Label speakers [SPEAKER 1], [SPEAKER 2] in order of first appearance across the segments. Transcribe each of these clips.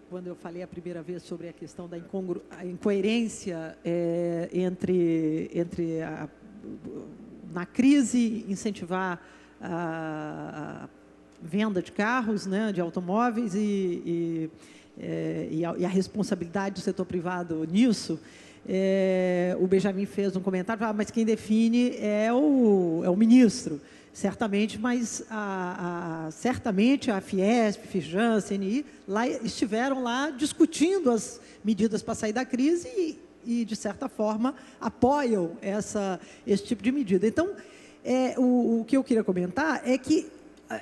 [SPEAKER 1] quando eu falei a primeira vez sobre a questão da incoerência na crise, incentivar a venda de carros, né, de automóveis e a responsabilidade do setor privado nisso, o Benjamin fez um comentário, mas quem define é o ministro. Certamente, mas certamente a Fiesp, Firjan, a CNI estiveram lá discutindo as medidas para sair da crise e de certa forma, apoiam esse tipo de medida. Então, o que eu queria comentar é que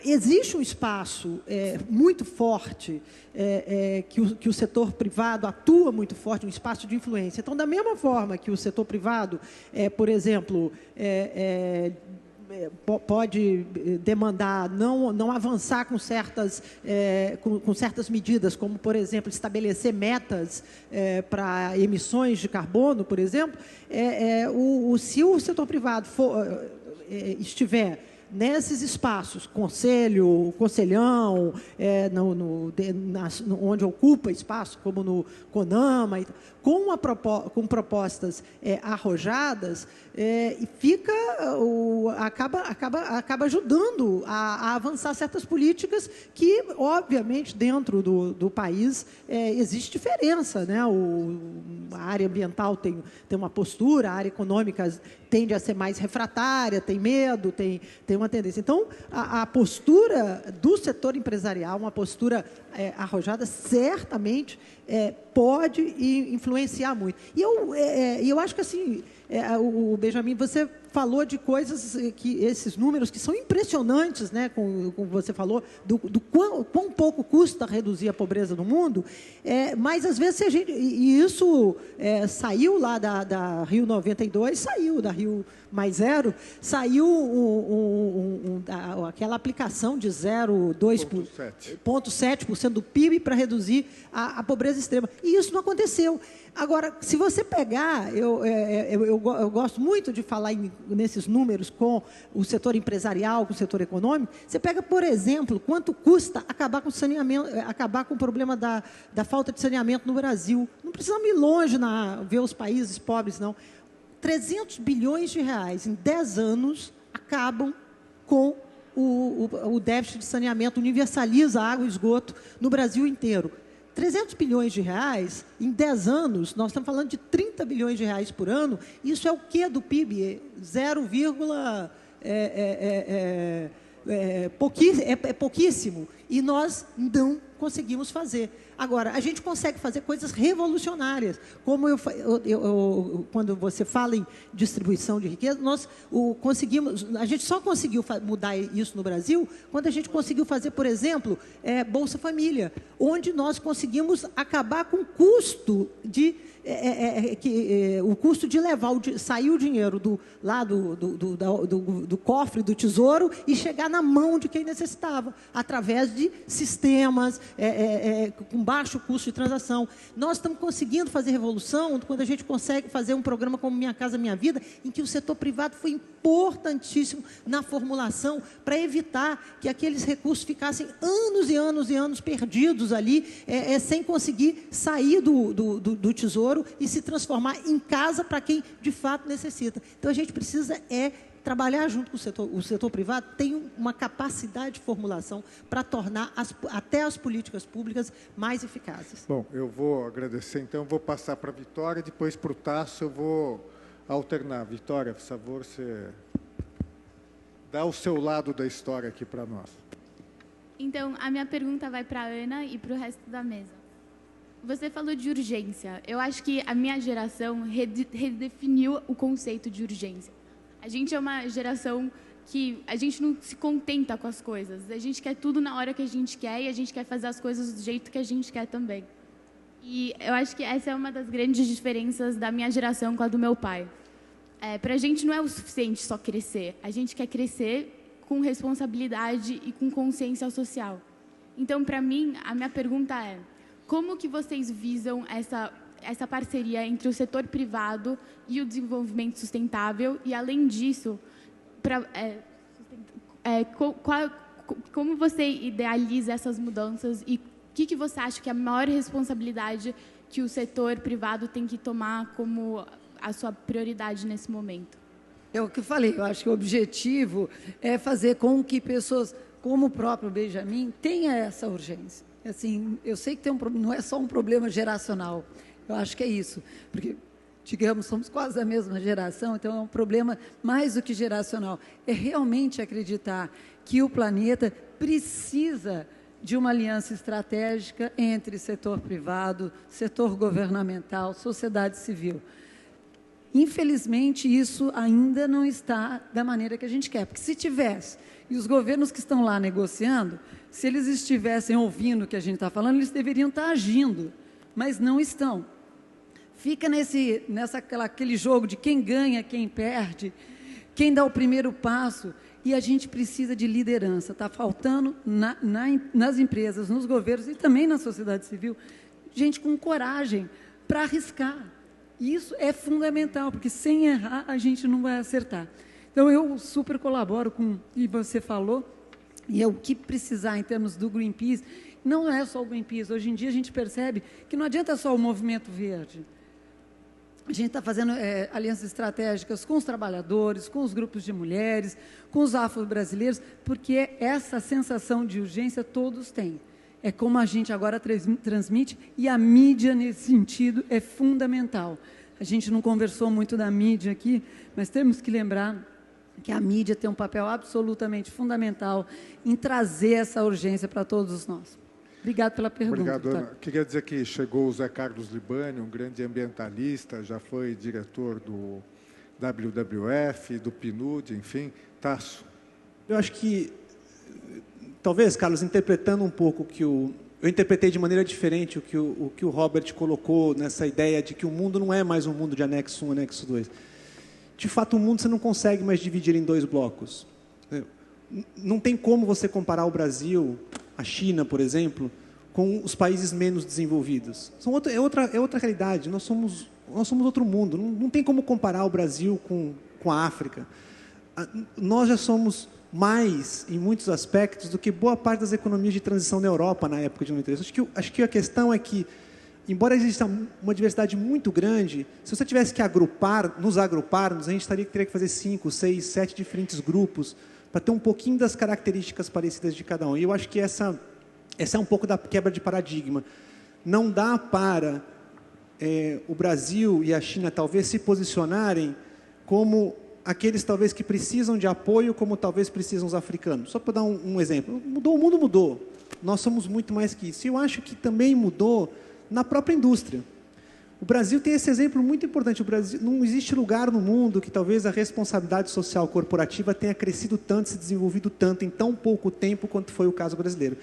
[SPEAKER 1] existe um espaço muito forte, que o setor privado atua muito forte, um espaço de influência. Então, da mesma forma que o setor privado, por exemplo, pode demandar não avançar com certas medidas, como, por exemplo, estabelecer metas para emissões de carbono, por exemplo, se o setor privado estiver nesses espaços, conselhão, onde ocupa espaço, como no CONAMA, com propostas arrojadas, acaba ajudando a avançar certas políticas que, obviamente, dentro do país existe diferença, né? A área ambiental tem uma postura, a área econômica tende a ser mais refratária, tem medo, tem uma tendência. Então, a postura do setor empresarial, uma postura arrojada, certamente pode influenciar muito. E eu acho que, assim, o Benjamin, você falou de coisas, esses números que são impressionantes, né, como você falou, do quão pouco custa reduzir a pobreza no mundo, mas, às vezes, e isso saiu lá da Rio 92, saiu da Rio +0, saiu aquela aplicação de 0,7% do PIB para reduzir a pobreza extrema. E isso não aconteceu. Agora, se você pegar, eu gosto muito de falar nesses números com o setor empresarial, com o setor econômico. Você pega, por exemplo, quanto custa acabar com o saneamento, acabar com o problema da falta de saneamento no Brasil. Não precisamos ir longe ver os países pobres, não. 300 bilhões de reais em 10 anos acabam com o déficit de saneamento, universaliza água e esgoto no Brasil inteiro. 300 bilhões de reais, em 10 anos, nós estamos falando de 30 bilhões de reais por ano, isso é o quê do PIB? Pouquíssimo, e nós não conseguimos fazer. Agora, a gente consegue fazer coisas revolucionárias, como quando você fala em distribuição de riqueza, a gente só conseguiu mudar isso no Brasil quando a gente conseguiu fazer, por exemplo, Bolsa Família, onde nós conseguimos acabar com o custo de sair o dinheiro do cofre do Tesouro e chegar na mão de quem necessitava, através de sistemas com baixo custo de transação. Nós estamos conseguindo fazer revolução quando a gente consegue fazer um programa como Minha Casa Minha Vida, em que o setor privado foi importantíssimo na formulação para evitar que aqueles recursos ficassem anos e anos e anos perdidos ali, sem conseguir sair do Tesouro e se transformar em casa para quem de fato necessita. Então, a gente precisa trabalhar junto com o setor privado, tem uma capacidade de formulação para tornar até as políticas públicas mais eficazes.
[SPEAKER 2] Bom, eu vou agradecer, então, vou passar para a Vitória, depois para o Tasso, eu vou alternar. Vitória, por favor, você dá o seu lado da história aqui para nós.
[SPEAKER 3] Então, a minha pergunta vai para a Ana e para o resto da mesa. Você falou de urgência. Eu acho que a minha geração redefiniu o conceito de urgência. A gente é uma geração que a gente não se contenta com as coisas. A gente quer tudo na hora que a gente quer e a gente quer fazer as coisas do jeito que a gente quer também. E eu acho que essa é uma das grandes diferenças da minha geração com a do meu pai. Para a gente não é o suficiente só crescer. A gente quer crescer com responsabilidade e com consciência social. Então, para mim, a minha pergunta é: como que vocês visam essa parceria entre o setor privado e o desenvolvimento sustentável? E, além disso, como você idealiza essas mudanças e que você acha que é a maior responsabilidade que o setor privado tem que tomar como a sua prioridade nesse momento?
[SPEAKER 4] É o que eu falei, eu acho que o objetivo é fazer com que pessoas, como o próprio Benjamin, tenha essa urgência. Assim, eu sei que não é só um problema geracional, eu acho que é isso, porque, digamos, somos quase da mesma geração, então é um problema mais do que geracional. É realmente acreditar que o planeta precisa de uma aliança estratégica entre setor privado, setor governamental, sociedade civil. Infelizmente, isso ainda não está da maneira que a gente quer, porque se tivesse, e os governos que estão lá negociando, se eles estivessem ouvindo o que a gente está falando, eles deveriam estar agindo, mas não estão. Fica aquele jogo de quem ganha, quem perde, quem dá o primeiro passo, e a gente precisa de liderança. Está faltando nas empresas, nos governos e também na sociedade civil, gente com coragem para arriscar. Isso é fundamental, porque sem errar a gente não vai acertar. Então, eu super colaboro com o que você falou, e é o que precisar em termos do Greenpeace. Não é só o Greenpeace, hoje em dia a gente percebe que não adianta só o movimento verde. A gente está fazendo alianças estratégicas com os trabalhadores, com os grupos de mulheres, com os afro-brasileiros, porque essa sensação de urgência todos têm. É como a gente agora transmite, e a mídia, nesse sentido, é fundamental. A gente não conversou muito da mídia aqui, mas temos que lembrar que a mídia tem um papel absolutamente fundamental em trazer essa urgência para todos nós. Obrigado pela pergunta.
[SPEAKER 2] Obrigado, Ana. Queria dizer que chegou o Zé Carlos Libani, um grande ambientalista, já foi diretor do WWF, do PNUD, enfim. Tasso.
[SPEAKER 5] Eu acho que, talvez, Carlos, interpretando um pouco eu interpretei de maneira diferente o que o Robert colocou nessa ideia de que o mundo não é mais um mundo de anexo 1, anexo 2. De fato, o mundo você não consegue mais dividir em dois blocos. Não tem como você comparar o Brasil, a China, por exemplo, com os países menos desenvolvidos. É outra realidade. Nós somos outro mundo. Não tem como comparar o Brasil com a África. Nós já somos mais, em muitos aspectos, do que boa parte das economias de transição na Europa na época de 93. Acho que a questão é que, embora exista uma diversidade muito grande, se você tivesse que nos agruparmos, a gente teria que fazer 5, 6, 7 diferentes grupos para ter um pouquinho das características parecidas de cada um. E eu acho que essa é um pouco da quebra de paradigma. Não dá para o Brasil e a China talvez se posicionarem como aqueles talvez que precisam de apoio, como talvez precisam os africanos. Só para dar um exemplo. O mundo mudou. Nós somos muito mais que isso. E eu acho que também mudou na própria indústria. O Brasil tem esse exemplo muito importante. O Brasil, não existe lugar no mundo que talvez a responsabilidade social corporativa tenha crescido tanto, se desenvolvido tanto em tão pouco tempo quanto foi o caso brasileiro.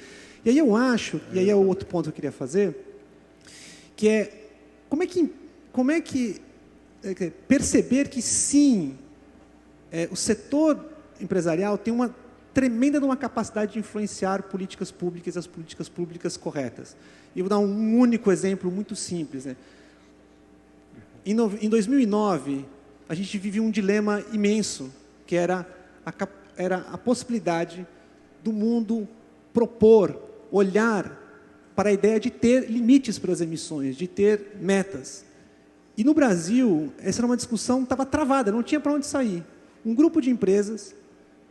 [SPEAKER 5] E aí eu acho, e aí é o outro ponto que eu queria fazer, que é como é que perceber que sim, o setor empresarial tem uma tremenda uma capacidade de influenciar políticas públicas, as políticas públicas corretas. E eu vou dar um único exemplo muito simples. Em 2009, a gente vivia um dilema imenso, que era a possibilidade do mundo propor, olhar para a ideia de ter limites para as emissões, de ter metas. E no Brasil, essa era uma discussão que estava travada, não tinha para onde sair. Um grupo de empresas,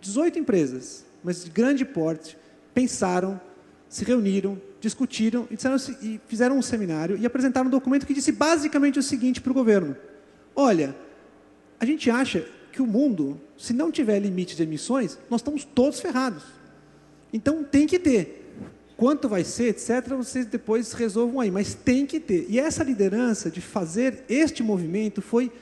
[SPEAKER 5] 18 empresas, mas de grande porte, pensaram, se reuniram, discutiram e fizeram um seminário e apresentaram um documento que disse basicamente o seguinte para o governo: olha, a gente acha que o mundo, se não tiver limite de emissões, nós estamos todos ferrados. Então tem que ter. Quanto vai ser, etc., vocês depois resolvam aí, mas tem que ter. E essa liderança de fazer este movimento foi...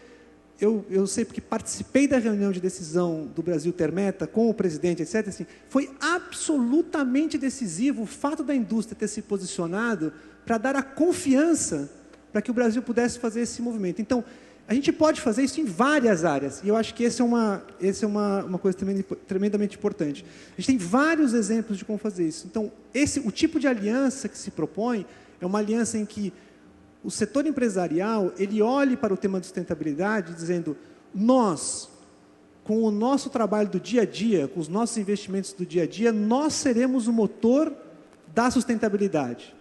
[SPEAKER 5] Eu sei porque participei da reunião de decisão do Brasil ter meta com o presidente, etc. Assim, foi absolutamente decisivo o fato da indústria ter se posicionado para dar a confiança para que o Brasil pudesse fazer esse movimento. Então, a gente pode fazer isso em várias áreas. E eu acho que essa é uma coisa tremendamente importante. A gente tem vários exemplos de como fazer isso. Então, o tipo de aliança que se propõe é uma aliança em que o setor empresarial, ele olhe para o tema de sustentabilidade dizendo: nós, com o nosso trabalho do dia a dia, com os nossos investimentos do dia a dia, nós seremos o motor da sustentabilidade.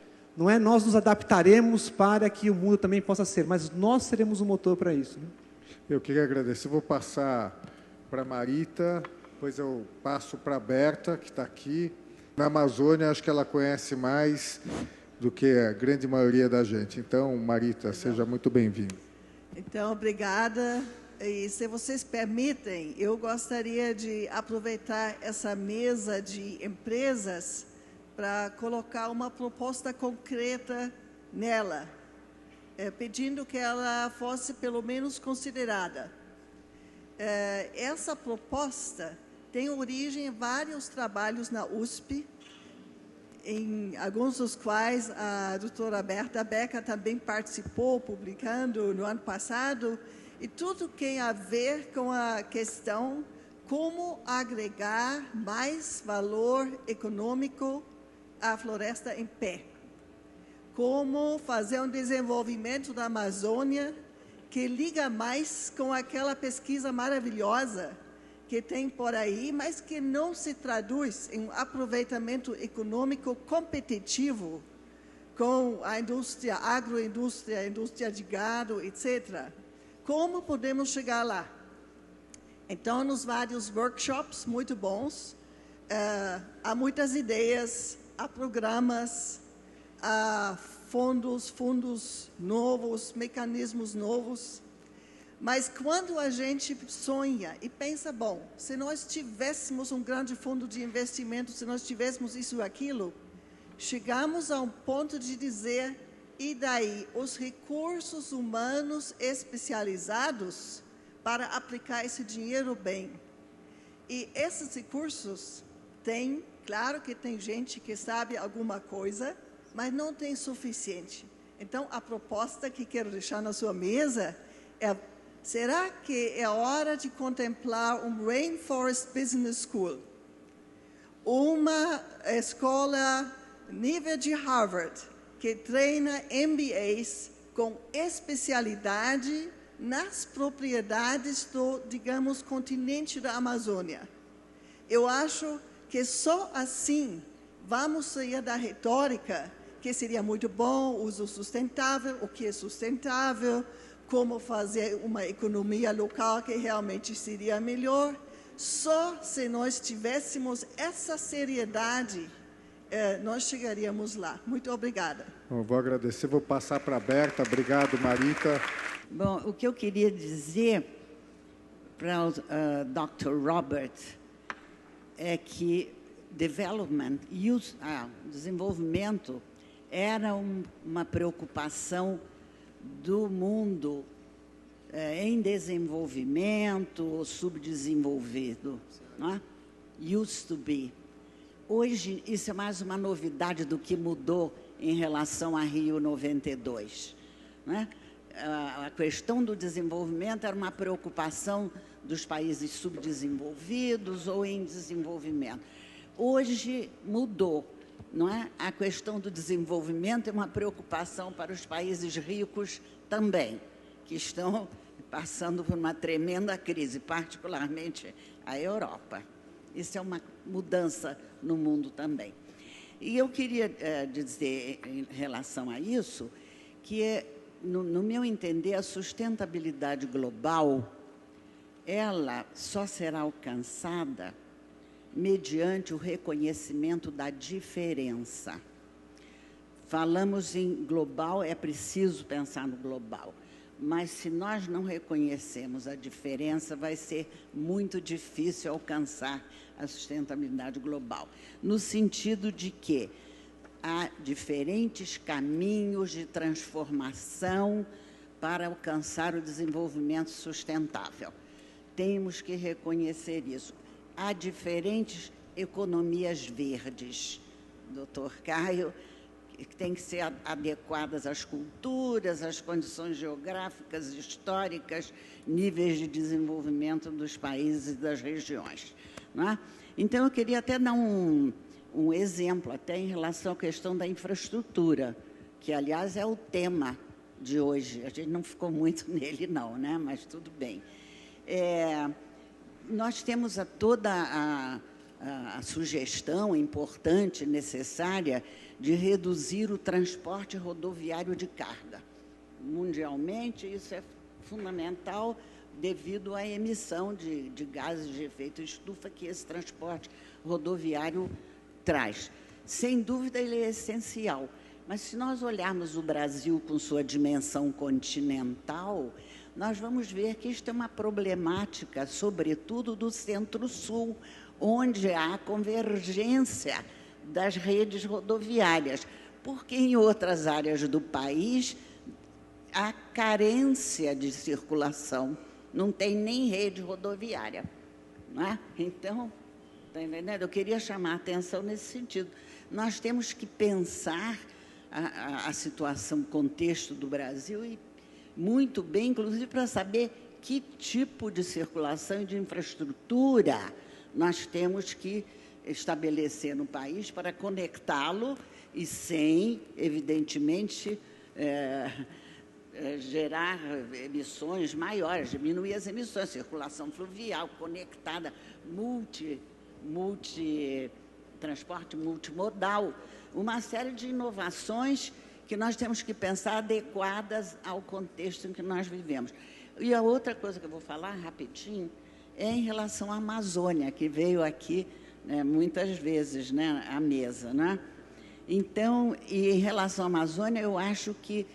[SPEAKER 5] Não é nós nos adaptaremos para que o mundo também possa ser, mas nós seremos o motor para isso. Né?
[SPEAKER 2] Eu queria agradecer. Eu vou passar para a Marita, depois eu passo para a Berta, que está aqui. Na Amazônia, acho que ela conhece mais do que a grande maioria da gente. Então, Marita, seja muito bem-vinda.
[SPEAKER 6] Então, obrigada. E, se vocês permitem, eu gostaria de aproveitar essa mesa de empresas para colocar uma proposta concreta nela, pedindo que ela fosse pelo menos considerada. Essa proposta tem origem em vários trabalhos na USP, em alguns dos quais a doutora Berta Becker também participou, publicando no ano passado, e tudo tem a ver com a questão como agregar mais valor econômico à floresta em pé. Como fazer um desenvolvimento da Amazônia que liga mais com aquela pesquisa maravilhosa que tem por aí, mas que não se traduz em um aproveitamento econômico competitivo com a indústria, a agroindústria, a indústria de gado, etc. Como podemos chegar lá? Então, nos vários workshops muito bons, há muitas ideias, há programas, há fundos novos, mecanismos novos. Mas quando a gente sonha e pensa, bom, se nós tivéssemos um grande fundo de investimento, se nós tivéssemos isso ou aquilo, chegamos a um ponto de dizer, e daí? Os recursos humanos especializados para aplicar esse dinheiro bem. E esses recursos tem, claro que tem gente que sabe alguma coisa, mas não tem suficiente. Então, a proposta que quero deixar na sua mesa é: será que é hora de contemplar um Rainforest Business School? Uma escola nível de Harvard, que treina MBAs com especialidade nas propriedades do, digamos, continente da Amazônia. Eu acho que só assim vamos sair da retórica que seria muito bom, uso sustentável, o que é sustentável, como fazer uma economia local que realmente seria melhor. Só se nós tivéssemos essa seriedade, nós chegaríamos lá. Muito obrigada.
[SPEAKER 2] Bom, vou agradecer, vou passar para a Berta. Obrigado, Marita.
[SPEAKER 7] Bom, o que eu queria dizer para o Dr. Robert é que desenvolvimento era uma preocupação do mundo em desenvolvimento, subdesenvolvido, não é? Used to be. Hoje, isso é mais uma novidade do que mudou em relação a Rio 92. Não é? A questão do desenvolvimento era uma preocupação dos países subdesenvolvidos ou em desenvolvimento. Hoje mudou, não é? A questão do desenvolvimento é uma preocupação para os países ricos também, que estão passando por uma tremenda crise, particularmente a Europa. Isso é uma mudança no mundo também. E eu queria dizer, em relação a isso, que, no meu entender, a sustentabilidade global, ela só será alcançada mediante o reconhecimento da diferença. Falamos em global, é preciso pensar no global. Mas, se nós não reconhecemos a diferença, vai ser muito difícil alcançar a sustentabilidade global. No sentido de que há diferentes caminhos de transformação para alcançar o desenvolvimento sustentável. Temos que reconhecer isso. Há diferentes economias verdes, doutor Caio, que têm que ser adequadas às culturas, às condições geográficas, históricas, níveis de desenvolvimento dos países e das regiões. Não é? Então, eu queria até dar um exemplo, até em relação à questão da infraestrutura, que, aliás, é o tema de hoje. A gente não ficou muito nele, não, né? Mas tudo bem. Nós temos toda a sugestão importante, necessária, de reduzir o transporte rodoviário de carga. Mundialmente, isso é fundamental devido à emissão de gases de efeito estufa que esse transporte rodoviário traz. Sem dúvida, ele é essencial. Mas, se nós olharmos o Brasil com sua dimensão continental, nós vamos ver que isto é uma problemática, sobretudo do Centro-Sul, onde há convergência das redes rodoviárias, porque em outras áreas do país há carência de circulação, não tem nem rede rodoviária, não é? Então, tá entendendo? Eu queria chamar a atenção nesse sentido. Nós temos que pensar a situação, o contexto do Brasil, e muito bem, inclusive para saber que tipo de circulação e de infraestrutura nós temos que estabelecer no país para conectá-lo e sem, evidentemente, gerar emissões maiores, diminuir as emissões, circulação fluvial conectada, transporte multimodal, uma série de inovações que nós temos que pensar adequadas ao contexto em que nós vivemos. E a outra coisa que eu vou falar rapidinho é em relação à Amazônia, que veio aqui, né, muitas vezes, né, à mesa, né? Então, e em relação à Amazônia, eu acho que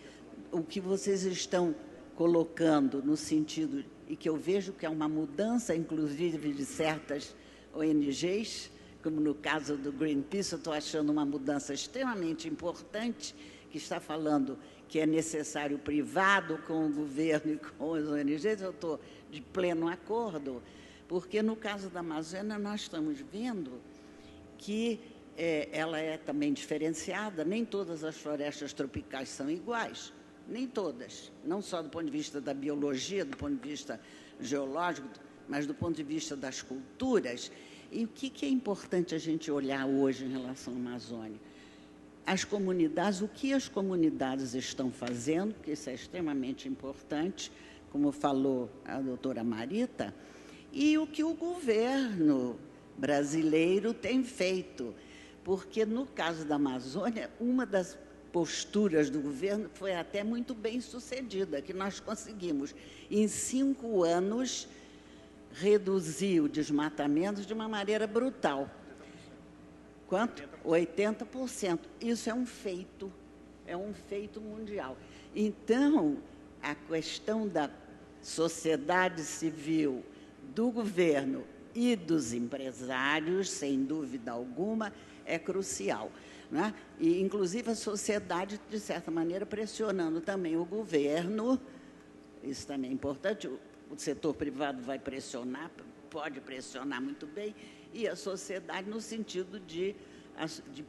[SPEAKER 7] o que vocês estão colocando no sentido, e que eu vejo que é uma mudança, inclusive, de certas ONGs, como no caso do Greenpeace, eu estou achando uma mudança extremamente importante, que está falando que é necessário o privado com o governo e com as ONGs, eu estou de pleno acordo, porque no caso da Amazônia nós estamos vendo que ela é também diferenciada, nem todas as florestas tropicais são iguais, nem todas, não só do ponto de vista da biologia, do ponto de vista geológico, mas do ponto de vista das culturas. E o que é importante a gente olhar hoje em relação à Amazônia? As comunidades, o que as comunidades estão fazendo, que isso é extremamente importante, como falou a doutora Marita, e o que o governo brasileiro tem feito. Porque, no caso da Amazônia, uma das posturas do governo foi até muito bem sucedida, que nós conseguimos, em 5 anos, reduzir o desmatamento de uma maneira brutal. Quanto? 80%. Isso é um feito mundial. Então, a questão da sociedade civil, do governo e dos empresários, sem dúvida alguma, é crucial, né? E, inclusive, a sociedade, de certa maneira, pressionando também o governo, isso também é importante, o setor privado vai pressionar, pode pressionar muito bem, e a sociedade no sentido de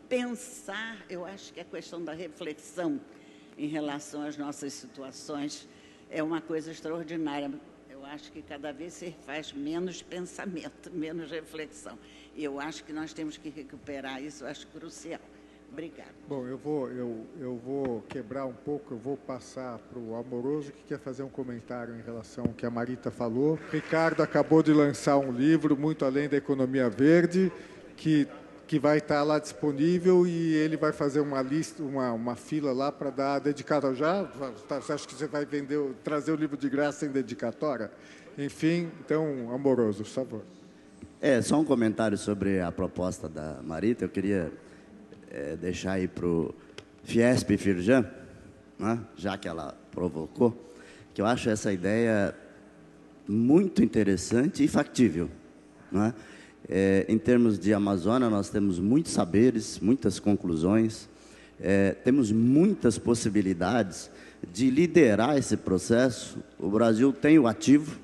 [SPEAKER 7] pensar, eu acho que a questão da reflexão em relação às nossas situações é uma coisa extraordinária. Eu acho que cada vez se faz menos pensamento, menos reflexão. E eu acho que nós temos que recuperar isso, eu acho crucial. Obrigada.
[SPEAKER 2] Bom, eu vou quebrar um pouco, eu vou passar para o Amoroso, que quer fazer um comentário em relação ao que a Marita falou. Ricardo acabou de lançar um livro, Muito Além da Economia Verde, que vai estar lá disponível, e ele vai fazer uma lista, uma fila lá para dar dedicada já. Você acha que você vai trazer o livro de graça sem dedicatória? Enfim, então, Amoroso, por favor.
[SPEAKER 8] Só um comentário sobre a proposta da Marita. Eu queria deixar aí para o Fiesp e Firjan, né, já que ela provocou, que eu acho essa ideia muito interessante e factível, né? Em termos de Amazônia, nós temos muitos saberes, muitas conclusões, temos muitas possibilidades de liderar esse processo. O Brasil tem o ativo,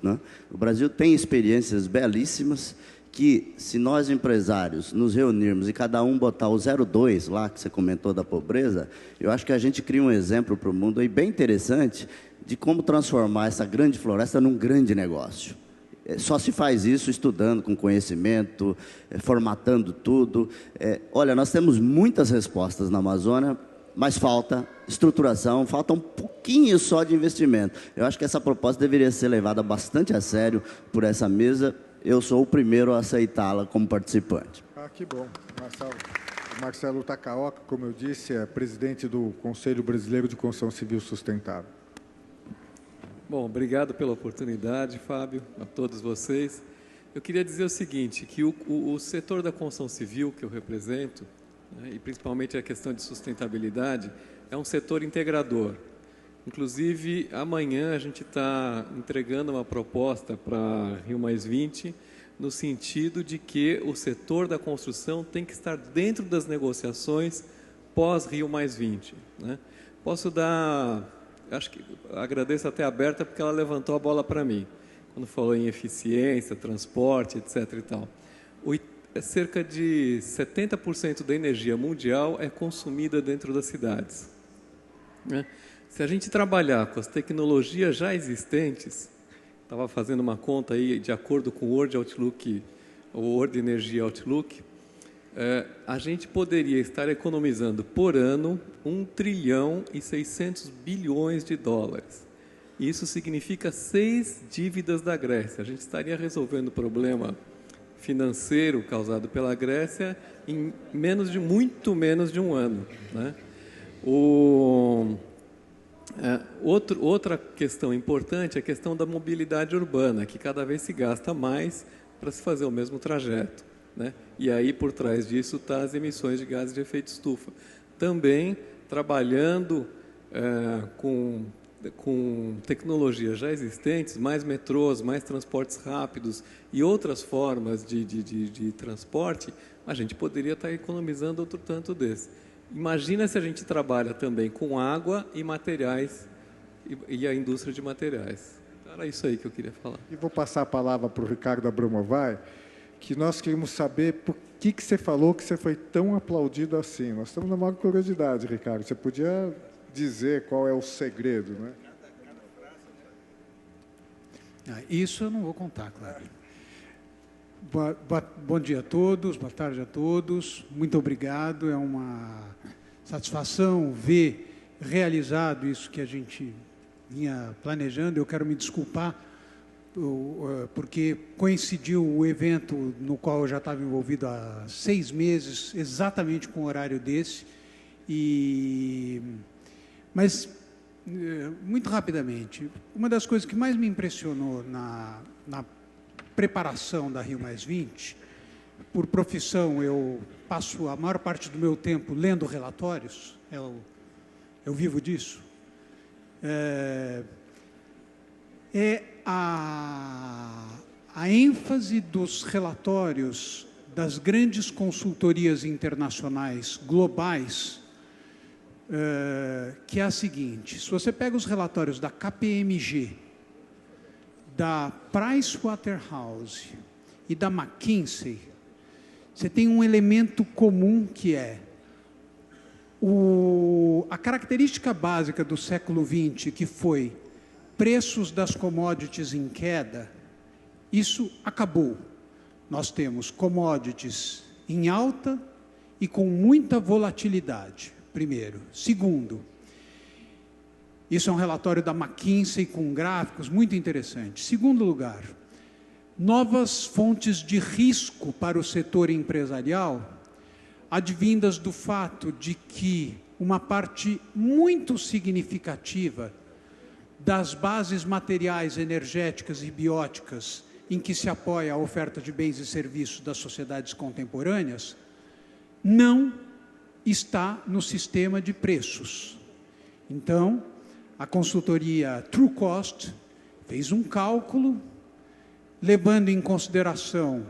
[SPEAKER 8] né? O Brasil tem experiências belíssimas que, se nós empresários nos reunirmos e cada um botar o 0,2 lá, que você comentou da pobreza, eu acho que a gente cria um exemplo para o mundo aí bem interessante de como transformar essa grande floresta num grande negócio. Só se faz isso estudando, com conhecimento, formatando tudo. Olha, nós temos muitas respostas na Amazônia, mas falta estruturação, falta um pouquinho só de investimento. Eu acho que essa proposta deveria ser levada bastante a sério por essa mesa. eu sou o primeiro a aceitá-la como participante.
[SPEAKER 2] Ah, que bom. Marcelo Takaoka, como eu disse, é presidente do Conselho Brasileiro de Construção Civil Sustentável.
[SPEAKER 9] Bom, obrigado pela oportunidade, Fábio, a todos vocês. Eu queria dizer o seguinte, que o setor da construção civil que eu represento, né, e principalmente a questão de sustentabilidade, é um setor integrador. Inclusive, amanhã a gente está entregando uma proposta para Rio+20, no sentido de que o setor da construção tem que estar dentro das negociações pós-Rio+20. Né? Posso dar, acho que agradeço até a Berta, porque ela levantou a bola para mim, quando falou em eficiência, transporte, etc. e tal. Cerca de 70% da energia mundial é consumida dentro das cidades. Né? Se a gente trabalhar com as tecnologias já existentes, estava fazendo uma conta aí de acordo com o World Outlook, o World Energy Outlook, a gente poderia estar economizando por ano 1 trilhão e 600 bilhões de dólares. Isso significa 6 dívidas da Grécia. A gente estaria resolvendo o problema financeiro causado pela Grécia em muito menos de um ano. Né? Outra questão importante é a questão da mobilidade urbana, que cada vez se gasta mais para se fazer o mesmo trajeto. Né? E aí, por trás disso, estão as emissões de gases de efeito estufa. Também trabalhando com tecnologias já existentes, mais metrôs, mais transportes rápidos e outras formas de transporte, a gente poderia estar economizando outro tanto desse. Imagina se a gente trabalha também com água e materiais e a indústria de materiais. Era isso aí que eu queria falar.
[SPEAKER 2] E vou passar a palavra para o Ricardo Abramovay, que nós queremos saber por que você falou que você foi tão aplaudido assim. Nós estamos na maior curiosidade, Ricardo. Você podia dizer qual é o segredo, né?
[SPEAKER 10] Isso eu não vou contar, claro. Bom dia a todos, boa tarde a todos. Muito obrigado. É uma satisfação ver realizado isso que a gente vinha planejando. Eu quero me desculpar porque coincidiu o evento no qual eu já estava envolvido há 6 meses, exatamente com o horário desse. Mas, muito rapidamente, uma das coisas que mais me impressionou na preparação da Rio+20, por profissão, eu passo a maior parte do meu tempo lendo relatórios, eu vivo disso, é a ênfase dos relatórios das grandes consultorias internacionais globais, que é a seguinte: se você pega os relatórios da KPMG, da Pricewaterhouse e da McKinsey, você tem um elemento comum que é a característica básica do século XX, que foi preços das commodities em queda. Isso acabou. Nós temos commodities em alta e com muita volatilidade, primeiro. Segundo, isso é um relatório da McKinsey com gráficos muito interessantes. Segundo lugar, novas fontes de risco para o setor empresarial, advindas do fato de que uma parte muito significativa das bases materiais, energéticas e bióticas em que se apoia a oferta de bens e serviços das sociedades contemporâneas, não está no sistema de preços. Então, a consultoria True Cost fez um cálculo, levando em consideração,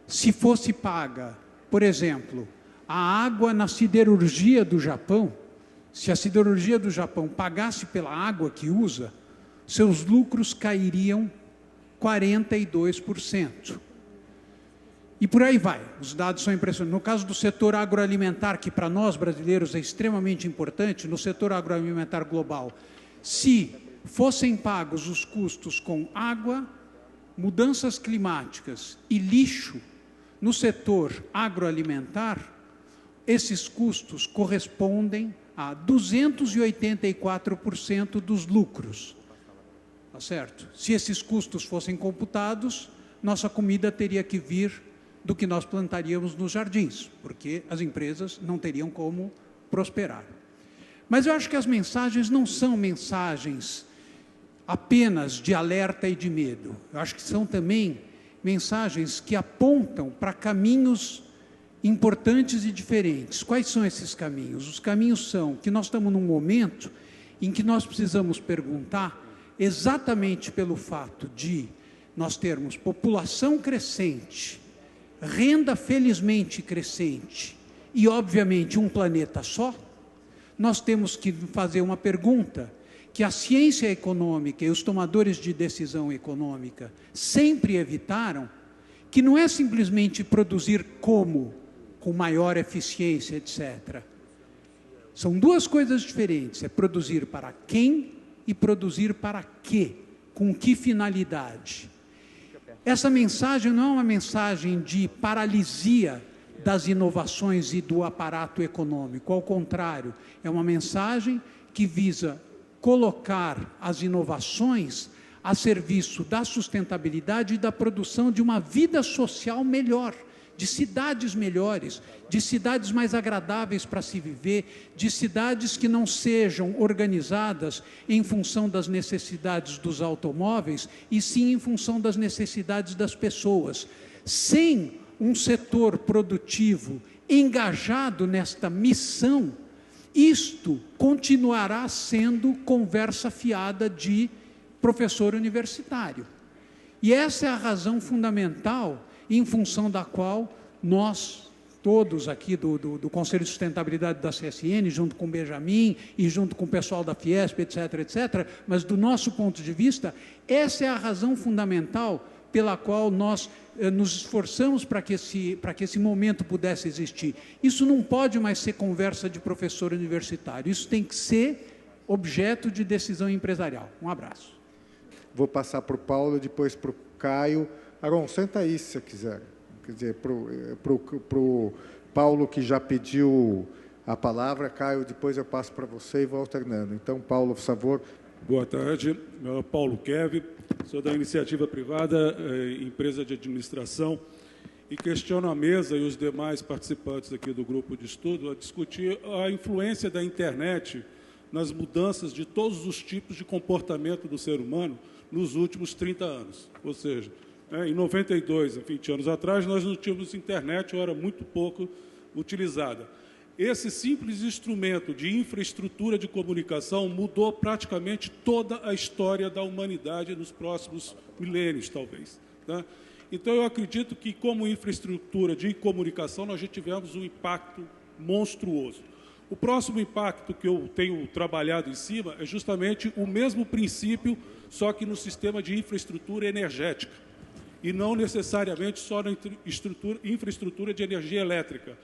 [SPEAKER 10] se fosse paga, por exemplo, a água na siderurgia do Japão, se a siderurgia do Japão pagasse pela água que usa, seus lucros cairiam 42%. E por aí vai, os dados são impressionantes. No caso do setor agroalimentar, que para nós brasileiros é extremamente importante, no setor agroalimentar global, se fossem pagos os custos com água, mudanças climáticas e lixo, no setor agroalimentar, esses custos correspondem a 284% dos lucros. Tá certo? Se esses custos fossem computados, nossa comida teria que vir do que nós plantaríamos nos jardins, porque as empresas não teriam como prosperar. Mas eu acho que as mensagens não são mensagens apenas de alerta e de medo. Eu acho que são também mensagens que apontam para caminhos importantes e diferentes. Quais são esses caminhos? Os caminhos são que nós estamos num momento em que nós precisamos perguntar, exatamente pelo fato de nós termos população crescente, renda felizmente crescente e, obviamente, um planeta só, nós temos que fazer uma pergunta que a ciência econômica e os tomadores de decisão econômica sempre evitaram, que não é simplesmente produzir como, com maior eficiência, etc. São duas coisas diferentes, é produzir para quem e produzir para quê, com que finalidade. Essa mensagem não é uma mensagem de paralisia das inovações e do aparato econômico, ao contrário, é uma mensagem que visa colocar as inovações a serviço da sustentabilidade e da produção de uma vida social melhor, de cidades melhores, de cidades mais agradáveis para se viver, de cidades que não sejam organizadas em função das necessidades dos automóveis, e sim em função das necessidades das pessoas. Sem um setor produtivo engajado nesta missão, isto continuará sendo conversa fiada de professor universitário. E essa é a razão fundamental em função da qual nós, todos aqui do Conselho de Sustentabilidade da CSN, junto com o Benjamin e junto com o pessoal da Fiesp, etc., etc., mas do nosso ponto de vista, essa é a razão fundamental pela qual nós nos esforçamos para que esse momento pudesse existir. Isso não pode mais ser conversa de professor universitário, isso tem que ser objeto de decisão empresarial. Um abraço.
[SPEAKER 2] Vou passar para o Paulo, depois para o Caio. Aron, senta aí se você quiser. Quer dizer, para o Paulo, que já pediu a palavra. Caio, depois eu passo para você e vou alternando. Então, Paulo, por favor.
[SPEAKER 11] Boa tarde. Meu nome é Paulo Kev, sou da iniciativa privada, empresa de administração, e questiono a mesa e os demais participantes aqui do grupo de estudo a discutir a influência da internet nas mudanças de todos os tipos de comportamento do ser humano nos últimos 30 anos. Ou seja, em 92, 20 anos atrás, nós não tínhamos internet, ou era muito pouco utilizada. Esse simples instrumento de infraestrutura de comunicação mudou praticamente toda a história da humanidade nos próximos milênios, talvez. Tá? Então, eu acredito que, como infraestrutura de comunicação, nós já tivemos um impacto monstruoso. O próximo impacto que eu tenho trabalhado em cima é justamente o mesmo princípio, só que no sistema de infraestrutura energética, e não necessariamente só na infraestrutura de energia elétrica.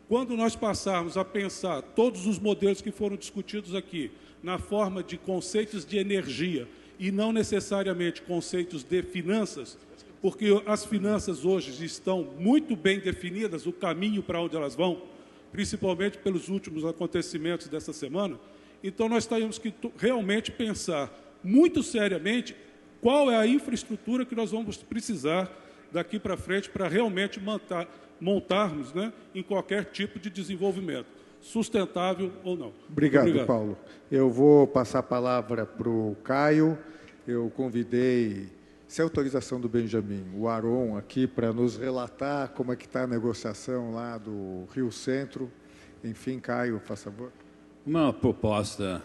[SPEAKER 11] Quando nós passarmos a pensar todos os modelos que foram discutidos aqui, na forma de conceitos de energia, e não necessariamente conceitos de finanças, porque as finanças hoje estão muito bem definidas, o caminho para onde elas vão, principalmente pelos últimos acontecimentos dessa semana, então nós temos que realmente pensar muito seriamente qual é a infraestrutura que nós vamos precisar daqui para frente para realmente montarmos, né, em qualquer tipo de desenvolvimento, sustentável ou não.
[SPEAKER 2] Obrigado, Paulo. Eu vou passar a palavra para o Caio. Eu convidei, sem autorização do Benjamin, o Aron aqui para nos relatar como é que está a negociação lá do Rio Centro. Enfim, Caio, por favor.
[SPEAKER 12] Uma proposta,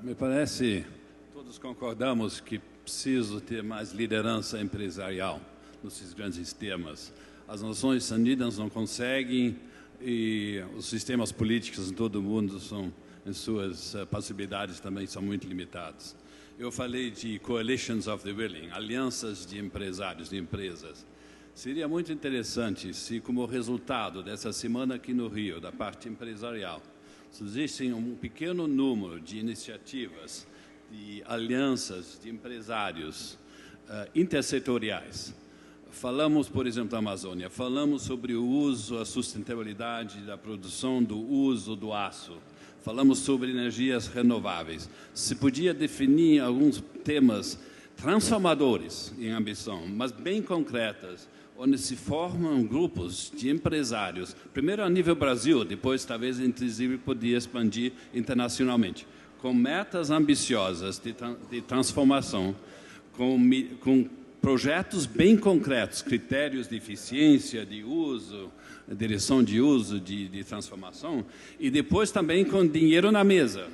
[SPEAKER 12] me parece, todos concordamos que preciso ter mais liderança empresarial nesses grandes temas. As Nações Unidas não conseguem e os sistemas políticos em todo o mundo em suas possibilidades também são muito limitados. Eu falei de coalitions of the willing, alianças de empresários, de empresas. Seria muito interessante se, como resultado dessa semana aqui no Rio, da parte empresarial, existem um pequeno número de iniciativas, de alianças de empresários intersetoriais. Falamos, por exemplo, da Amazônia, falamos sobre o uso, a sustentabilidade da produção do uso do aço, falamos sobre energias renováveis. Se podia definir alguns temas transformadores em ambição, mas bem concretas, onde se formam grupos de empresários, primeiro a nível Brasil, depois talvez inclusive podia expandir internacionalmente, com metas ambiciosas de transformação, com projetos bem concretos, critérios de eficiência, de uso, direção de uso, de transformação, e depois também com dinheiro na mesa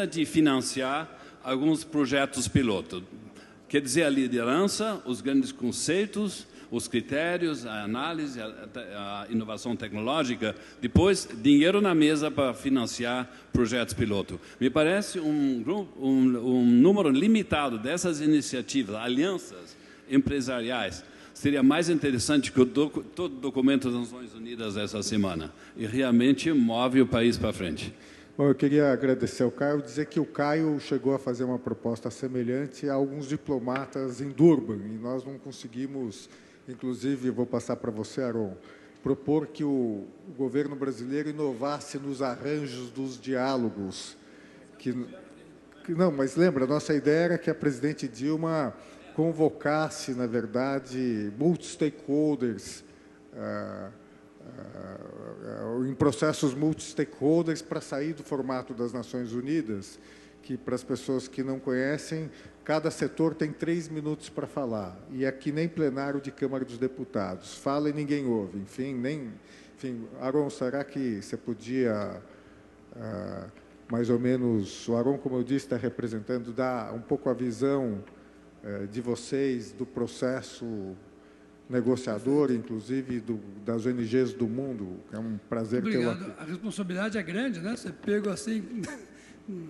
[SPEAKER 12] de financiar alguns projetos piloto. Quer dizer, a liderança, os grandes conceitos, os critérios, a análise, a inovação tecnológica, depois dinheiro na mesa para financiar projetos piloto. Me parece um número limitado dessas iniciativas, alianças empresariais, seria mais interessante que todo o documento das Nações Unidas essa semana, e realmente move o país para frente.
[SPEAKER 2] Bom, eu queria agradecer ao Caio, dizer que o Caio chegou a fazer uma proposta semelhante a alguns diplomatas em Durban, e nós não conseguimos, inclusive, vou passar para você, Aron, propor que o governo brasileiro inovasse nos arranjos dos diálogos. Não, mas lembra, a nossa ideia era que a presidente Dilma convocasse, na verdade, multi-stakeholders, em processos multi-stakeholders para sair do formato das Nações Unidas, que, para as pessoas que não conhecem, cada setor tem 3 minutos para falar, e aqui nem plenário de Câmara dos Deputados. Fala e ninguém ouve. Enfim, Aron, será que você podia, mais ou menos, o Aron, como eu disse, está representando, dar um pouco a visão de vocês, do processo negociador, inclusive das ONGs do mundo. É um prazer tê-lo aqui.
[SPEAKER 13] A responsabilidade é grande, né? Você pega assim,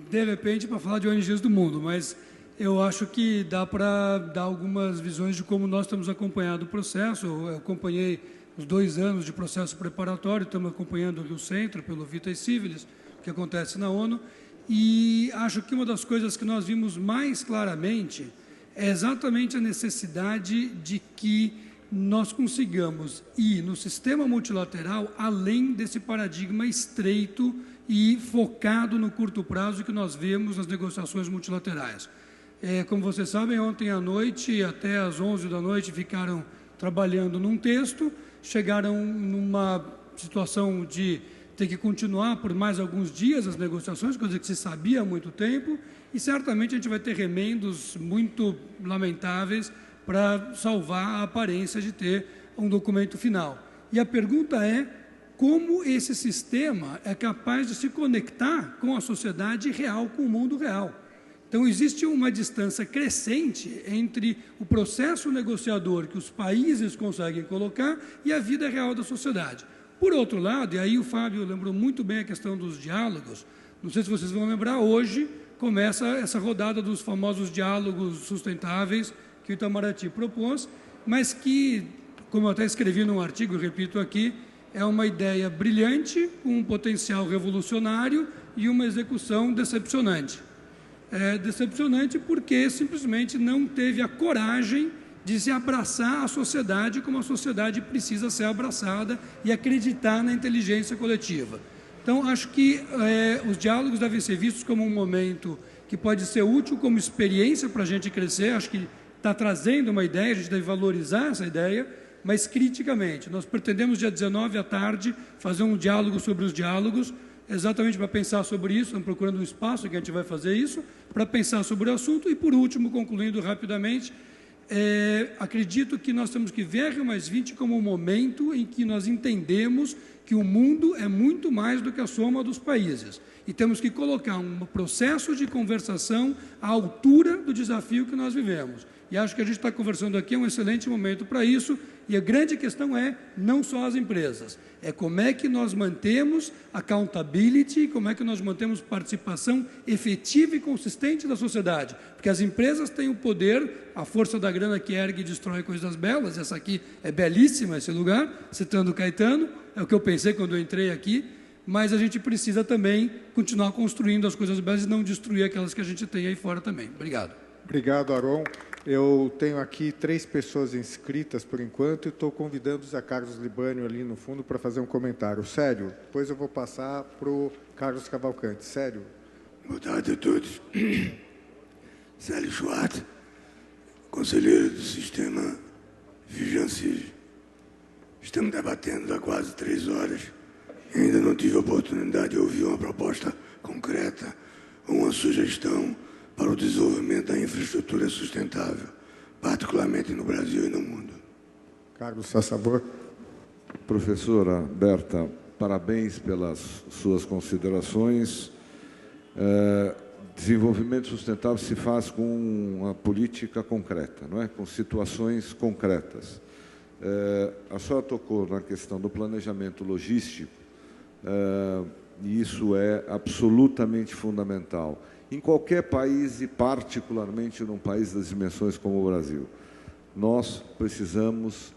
[SPEAKER 13] de repente, para falar de ONGs do mundo, mas eu acho que dá para dar algumas visões de como nós temos acompanhado o processo. Eu acompanhei os 2 anos de processo preparatório, estamos acompanhando o Centro, pelo Vitae Civilis, que acontece na ONU, e acho que uma das coisas que nós vimos mais claramente é exatamente a necessidade de que nós consigamos ir no sistema multilateral além desse paradigma estreito e focado no curto prazo que nós vemos nas negociações multilaterais. Como vocês sabem, ontem à noite, até às 11 da noite, ficaram trabalhando num texto, chegaram numa situação de ter que continuar por mais alguns dias as negociações, coisa que se sabia há muito tempo, e certamente a gente vai ter remendos muito lamentáveis para salvar a aparência de ter um documento final. E a pergunta é como esse sistema é capaz de se conectar com a sociedade real, com o mundo real. Então, existe uma distância crescente entre o processo negociador que os países conseguem colocar e a vida real da sociedade. Por outro lado, e aí o Fábio lembrou muito bem a questão dos diálogos, não sei se vocês vão lembrar, hoje começa essa rodada dos famosos diálogos sustentáveis que o Itamaraty propôs, mas que, como eu até escrevi num artigo, repito aqui, é uma ideia brilhante, com um potencial revolucionário e uma execução decepcionante. É decepcionante porque simplesmente não teve a coragem de se abraçar a sociedade como a sociedade precisa ser abraçada e acreditar na inteligência coletiva. Então, acho que os diálogos devem ser vistos como um momento que pode ser útil como experiência para a gente crescer. Acho que está trazendo uma ideia, a gente deve valorizar essa ideia, mas criticamente. Nós pretendemos, dia 19 à tarde, fazer um diálogo sobre os diálogos, exatamente para pensar sobre isso, estamos procurando um espaço que a gente vai fazer isso, para pensar sobre o assunto. E, por último, concluindo rapidamente, acredito que nós temos que ver a Rio+20 como um momento em que nós entendemos que o mundo é muito mais do que a soma dos países. E temos que colocar um processo de conversação à altura do desafio que nós vivemos. E acho que a gente está conversando aqui, é um excelente momento para isso. E a grande questão é não só as empresas, é como é que nós mantemos accountability, como é que nós mantemos participação efetiva e consistente da sociedade. Porque as empresas têm o poder, a força da grana que ergue e destrói coisas belas. Essa aqui é belíssima, esse lugar, citando Caetano, é o que eu pensei quando eu entrei aqui. Mas a gente precisa também continuar construindo as coisas belas e não destruir aquelas que a gente tem aí fora também. Obrigado.
[SPEAKER 2] Obrigado, Aron. Eu tenho aqui 3 pessoas inscritas por enquanto e estou convidando o Zé Carlos Libânio ali no fundo para fazer um comentário. Sério, depois eu vou passar para o Carlos Cavalcante. Sério.
[SPEAKER 14] Boa tarde a todos. Célio Schwartz, conselheiro do sistema Fijancid. Estamos debatendo há quase 3 horas e ainda não tive a oportunidade de ouvir uma proposta concreta, uma sugestão para o desenvolvimento da infraestrutura sustentável, particularmente no Brasil e no mundo.
[SPEAKER 2] Carlos, faz favor.
[SPEAKER 15] Professora Berta, parabéns pelas suas considerações. Desenvolvimento sustentável se faz com uma política concreta, não é? Com situações concretas. A senhora tocou na questão do planejamento logístico, e isso é absolutamente fundamental. Em qualquer país, e particularmente num país das dimensões como o Brasil, nós precisamos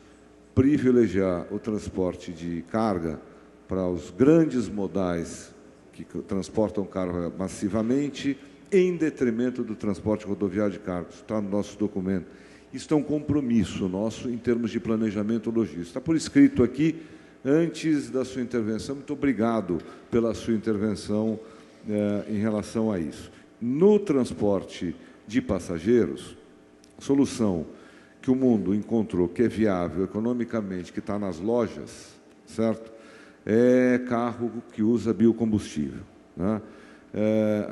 [SPEAKER 15] privilegiar o transporte de carga para os grandes modais que transportam carga massivamente, em detrimento do transporte rodoviário de cargas. Está no nosso documento. Isso é um compromisso nosso em termos de planejamento logístico. Está por escrito aqui, antes da sua intervenção. Muito obrigado pela sua intervenção em relação a isso. No transporte de passageiros, a solução que o mundo encontrou que é viável economicamente, que está nas lojas, certo? É carro que usa biocombustível, né?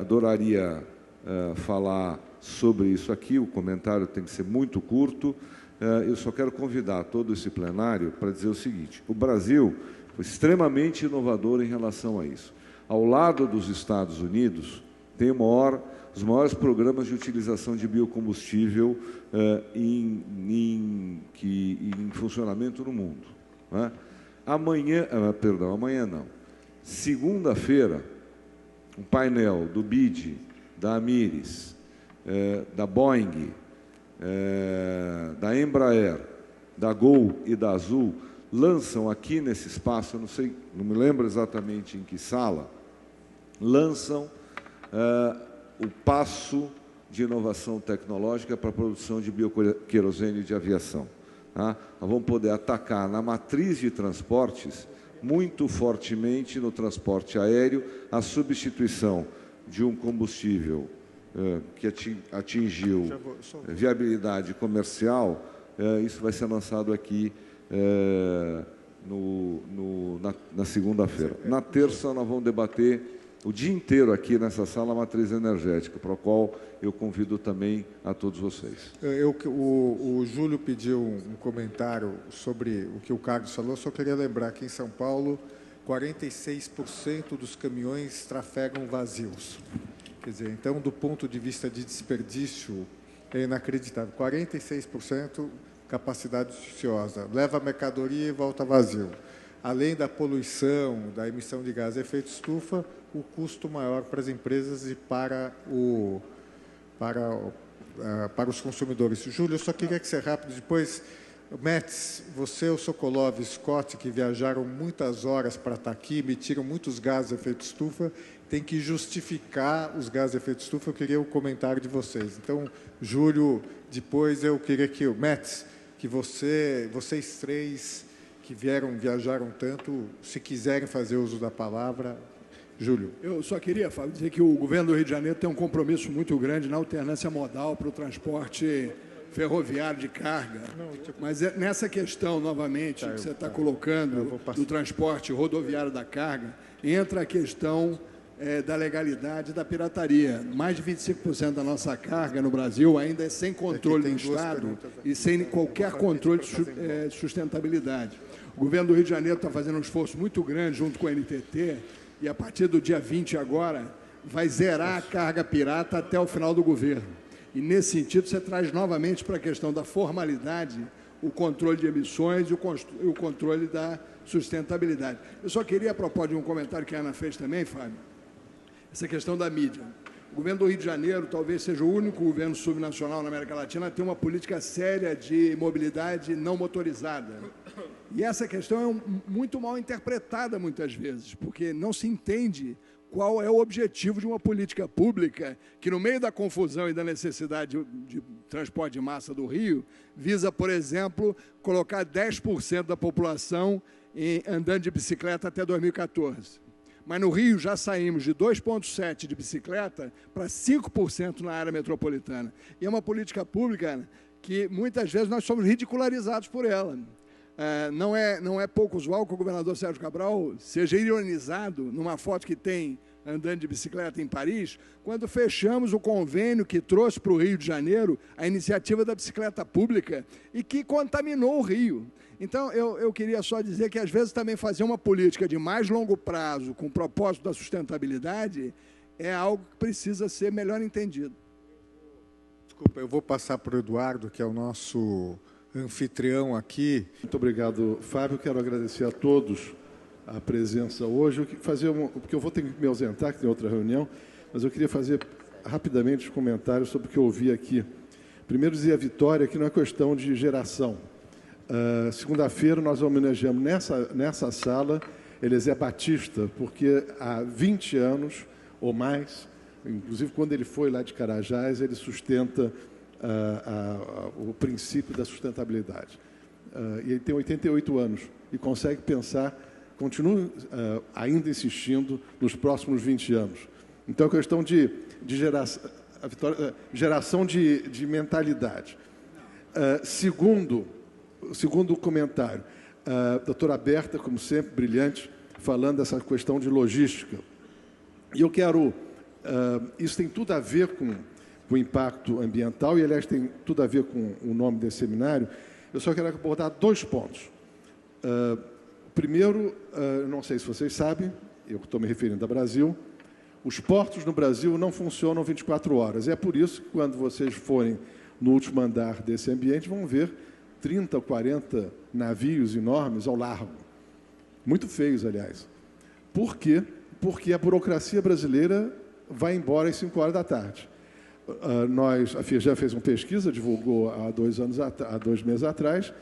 [SPEAKER 15] Adoraria falar sobre isso aqui, o comentário tem que ser muito curto. Eu só quero convidar todo esse plenário para dizer o seguinte: o Brasil foi extremamente inovador em relação a isso. Ao lado dos Estados Unidos, tem os maiores programas de utilização de biocombustível em funcionamento no mundo, né? Amanhã não. Segunda-feira, um painel do BID, da Amires, da Boeing, da Embraer, da Gol e da Azul, lançam aqui nesse espaço, eu não me lembro exatamente em que sala, lançam o passo de inovação tecnológica para a produção de bioquerosene de aviação. Tá? Nós vamos poder atacar na matriz de transportes muito fortemente no transporte aéreo a substituição de um combustível que atingiu viabilidade comercial. Isso vai ser lançado aqui na segunda-feira. Na terça, nós vamos debater o dia inteiro aqui nessa sala a matriz energética, para a qual eu convido também a todos vocês.
[SPEAKER 2] O Júlio pediu um comentário sobre o que o Carlos falou. Só queria lembrar que em São Paulo 46% dos caminhões trafegam vazios. Quer dizer, então, do ponto de vista de desperdício, é inacreditável. 46% capacidade ociosa. Leva a mercadoria e volta vazio. Além da poluição, da emissão de gás de efeito estufa, o custo maior para as empresas e para os consumidores. Júlio, eu só queria que você rápido, depois, Metz, você, o Sokolov e Scott, que viajaram muitas horas para estar aqui, emitiram muitos gases de efeito estufa, tem que justificar os gases de efeito estufa. Eu queria o comentário de vocês. Então, Júlio, depois eu queria que o Metz, que vocês três que viajaram tanto, se quiserem fazer uso da palavra. Júlio.
[SPEAKER 16] Eu só queria, Fábio, dizer que o governo do Rio de Janeiro tem um compromisso muito grande na alternância modal para o transporte ferroviário de carga. Mas nessa questão, novamente, que você está colocando do transporte rodoviário da carga, entra a questão da legalidade da pirataria. Mais de 25% da nossa carga no Brasil ainda é sem controle do Estado e sem qualquer controle de sustentabilidade. O governo do Rio de Janeiro está fazendo um esforço muito grande junto com a NTT e, a partir do dia 20 agora, vai zerar a carga pirata até o final do governo. E, nesse sentido, você traz novamente para a questão da formalidade o controle de emissões e o controle da sustentabilidade. Eu só queria, a propósito de um comentário que a Ana fez também, Fábio, essa questão da mídia. O governo do Rio de Janeiro talvez seja o único governo subnacional na América Latina a ter uma política séria de mobilidade não motorizada. E essa questão é muito mal interpretada muitas vezes, porque não se entende qual é o objetivo de uma política pública que, no meio da confusão e da necessidade de transporte de massa do Rio, visa, por exemplo, colocar 10% da população andando de bicicleta até 2014. Mas no Rio já saímos de 2,7% de bicicleta para 5% na área metropolitana. E é uma política pública que muitas vezes nós somos ridicularizados por ela. Não é pouco usual que o governador Sérgio Cabral seja ironizado numa foto que tem andando de bicicleta em Paris, quando fechamos o convênio que trouxe para o Rio de Janeiro a iniciativa da bicicleta pública e que contaminou o Rio. Então, eu queria só dizer que, às vezes, também fazer uma política de mais longo prazo com o propósito da sustentabilidade é algo que precisa ser melhor entendido.
[SPEAKER 2] Desculpa, eu vou passar para o Eduardo, que é o nosso anfitrião aqui.
[SPEAKER 17] Muito obrigado, Fábio. Quero agradecer a todos a presença hoje. Porque eu vou ter que me ausentar, que tem outra reunião, mas eu queria fazer rapidamente os comentários sobre o que eu ouvi aqui. Primeiro, dizer a Vitória que não é questão de geração. Segunda-feira nós homenageamos nessa sala Eliezer Batista, porque há 20 anos ou mais, inclusive quando ele foi lá de Carajás, ele sustenta o princípio da sustentabilidade. E ele tem 88 anos e consegue pensar, continua ainda insistindo nos próximos 20 anos. Então, é questão de geração de mentalidade. Segundo comentário, a doutora Berta, como sempre, brilhante, falando dessa questão de logística. E eu quero... isso tem tudo a ver com o impacto ambiental e, aliás, tem tudo a ver com o nome desse seminário. Eu só quero abordar 2 pontos. Primeiro, não sei se vocês sabem, eu estou me referindo ao Brasil, os portos no Brasil não funcionam 24 horas. É por isso que, quando vocês forem no último andar desse ambiente, vão ver 30 ou 40 navios enormes ao largo. Muito feios, aliás. Por quê? Porque a burocracia brasileira vai embora às 5 horas da tarde. A Firjan fez uma pesquisa, divulgou há 2 meses atrás,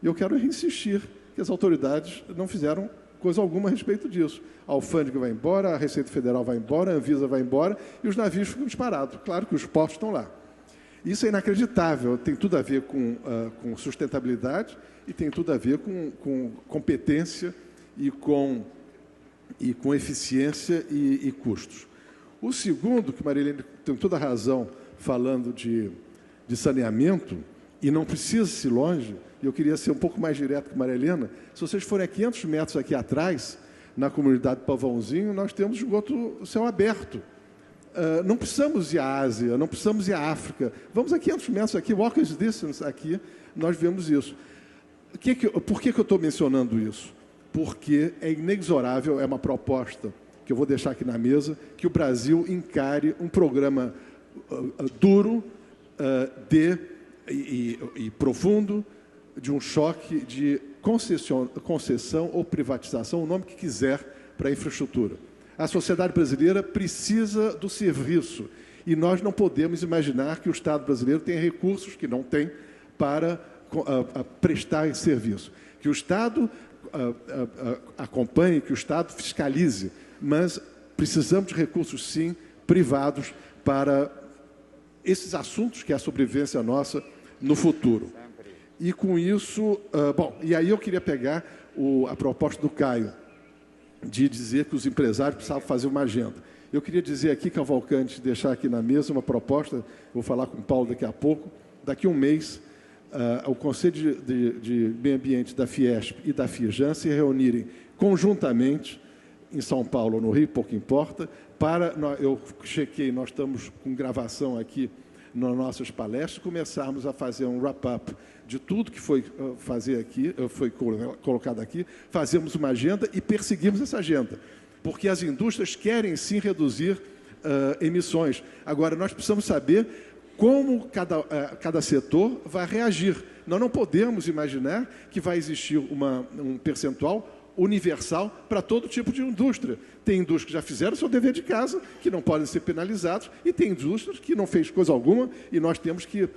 [SPEAKER 17] e eu quero insistir que as autoridades não fizeram coisa alguma a respeito disso. A alfândega vai embora, a Receita Federal vai embora, a Anvisa vai embora, e os navios ficam disparados. Claro que os portos estão lá. Isso é inacreditável, tem tudo a ver com sustentabilidade e tem tudo a ver com competência e com eficiência e custos. O segundo, que Marilene tem toda a razão falando de saneamento, e não precisa ir longe, e eu queria ser um pouco mais direto com Maria Helena, se vocês forem a 500 metros aqui atrás, na comunidade Pavãozinho, nós temos esgoto céu aberto. Não precisamos ir à Ásia, não precisamos ir à África. Vamos a 500 metros aqui, walking distance aqui, nós vemos isso. Por que eu estou mencionando isso? Porque é inexorável, é uma proposta que eu vou deixar aqui na mesa, que o Brasil encare um programa duro e profundo de um choque de concessão ou privatização, o nome que quiser, para a infraestrutura. A sociedade brasileira precisa do serviço e nós não podemos imaginar que o Estado brasileiro tenha recursos que não tem para prestar esse serviço. Que o Estado acompanhe, que o Estado fiscalize, mas precisamos de recursos, sim, privados para esses assuntos que é a sobrevivência nossa no futuro. E com isso, e aí eu queria pegar a proposta do Caio, de dizer que os empresários precisavam fazer uma agenda. Eu queria dizer aqui, Cavalcante, deixar aqui na mesa uma proposta, vou falar com o Paulo daqui a pouco, daqui a um mês, o Conselho de Meio Ambiente da Fiesp e da Firjan se reunirem conjuntamente em São Paulo ou no Rio, pouco importa, eu chequei, nós estamos com gravação aqui nas nossas palestras, começarmos a fazer um wrap-up de tudo que foi colocado aqui, fazemos uma agenda e perseguimos essa agenda, porque as indústrias querem sim reduzir emissões. Agora, nós precisamos saber como cada setor vai reagir. Nós não podemos imaginar que vai existir um percentual universal para todo tipo de indústria. Tem indústrias que já fizeram o seu dever de casa, que não podem ser penalizados, e tem indústrias que não fez coisa alguma e nós temos que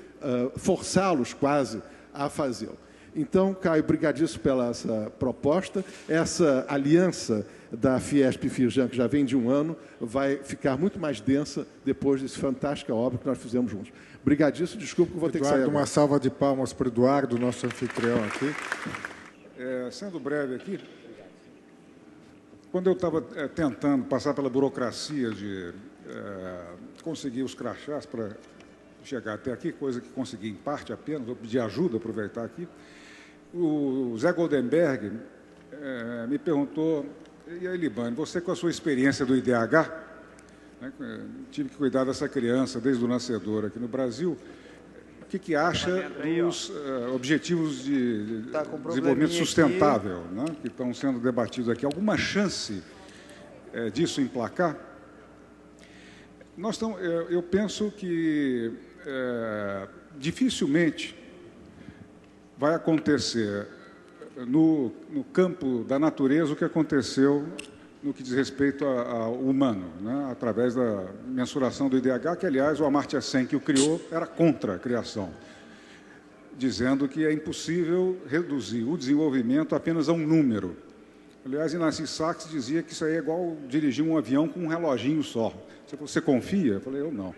[SPEAKER 17] forçá-los quase a fazê-lo. Então, Caio, brigadíssimo pela essa proposta. Essa aliança da Fiesp e Firjan, que já vem de um ano, vai ficar muito mais densa depois dessa fantástica obra que nós fizemos juntos. Brigadíssimo, desculpa que eu vou ter que sair agora.
[SPEAKER 2] Uma salva de palmas para o Eduardo, nosso anfitrião aqui.
[SPEAKER 18] Sendo breve aqui, quando eu estava tentando passar pela burocracia de conseguir os crachás para chegar até aqui, coisa que consegui em parte apenas, vou pedir ajuda, aproveitar aqui. O Zé Goldenberg me perguntou, e aí, Libane, você com a sua experiência do IDH, né, tive que cuidar dessa criança desde o nascedor aqui no Brasil, o que acha dos objetivos de desenvolvimento sustentável, né, que estão sendo debatidos aqui? Alguma chance disso emplacar? Eu penso que dificilmente vai acontecer no campo da natureza o que aconteceu no que diz respeito ao humano, né? Através da mensuração do IDH, que, aliás, o Amartya Sen, que o criou, era contra a criação, dizendo que é impossível reduzir o desenvolvimento apenas a um número. Aliás, Inácio Sachs dizia que isso aí é igual dirigir um avião com um reloginho só. Você confia? Eu falei, eu não.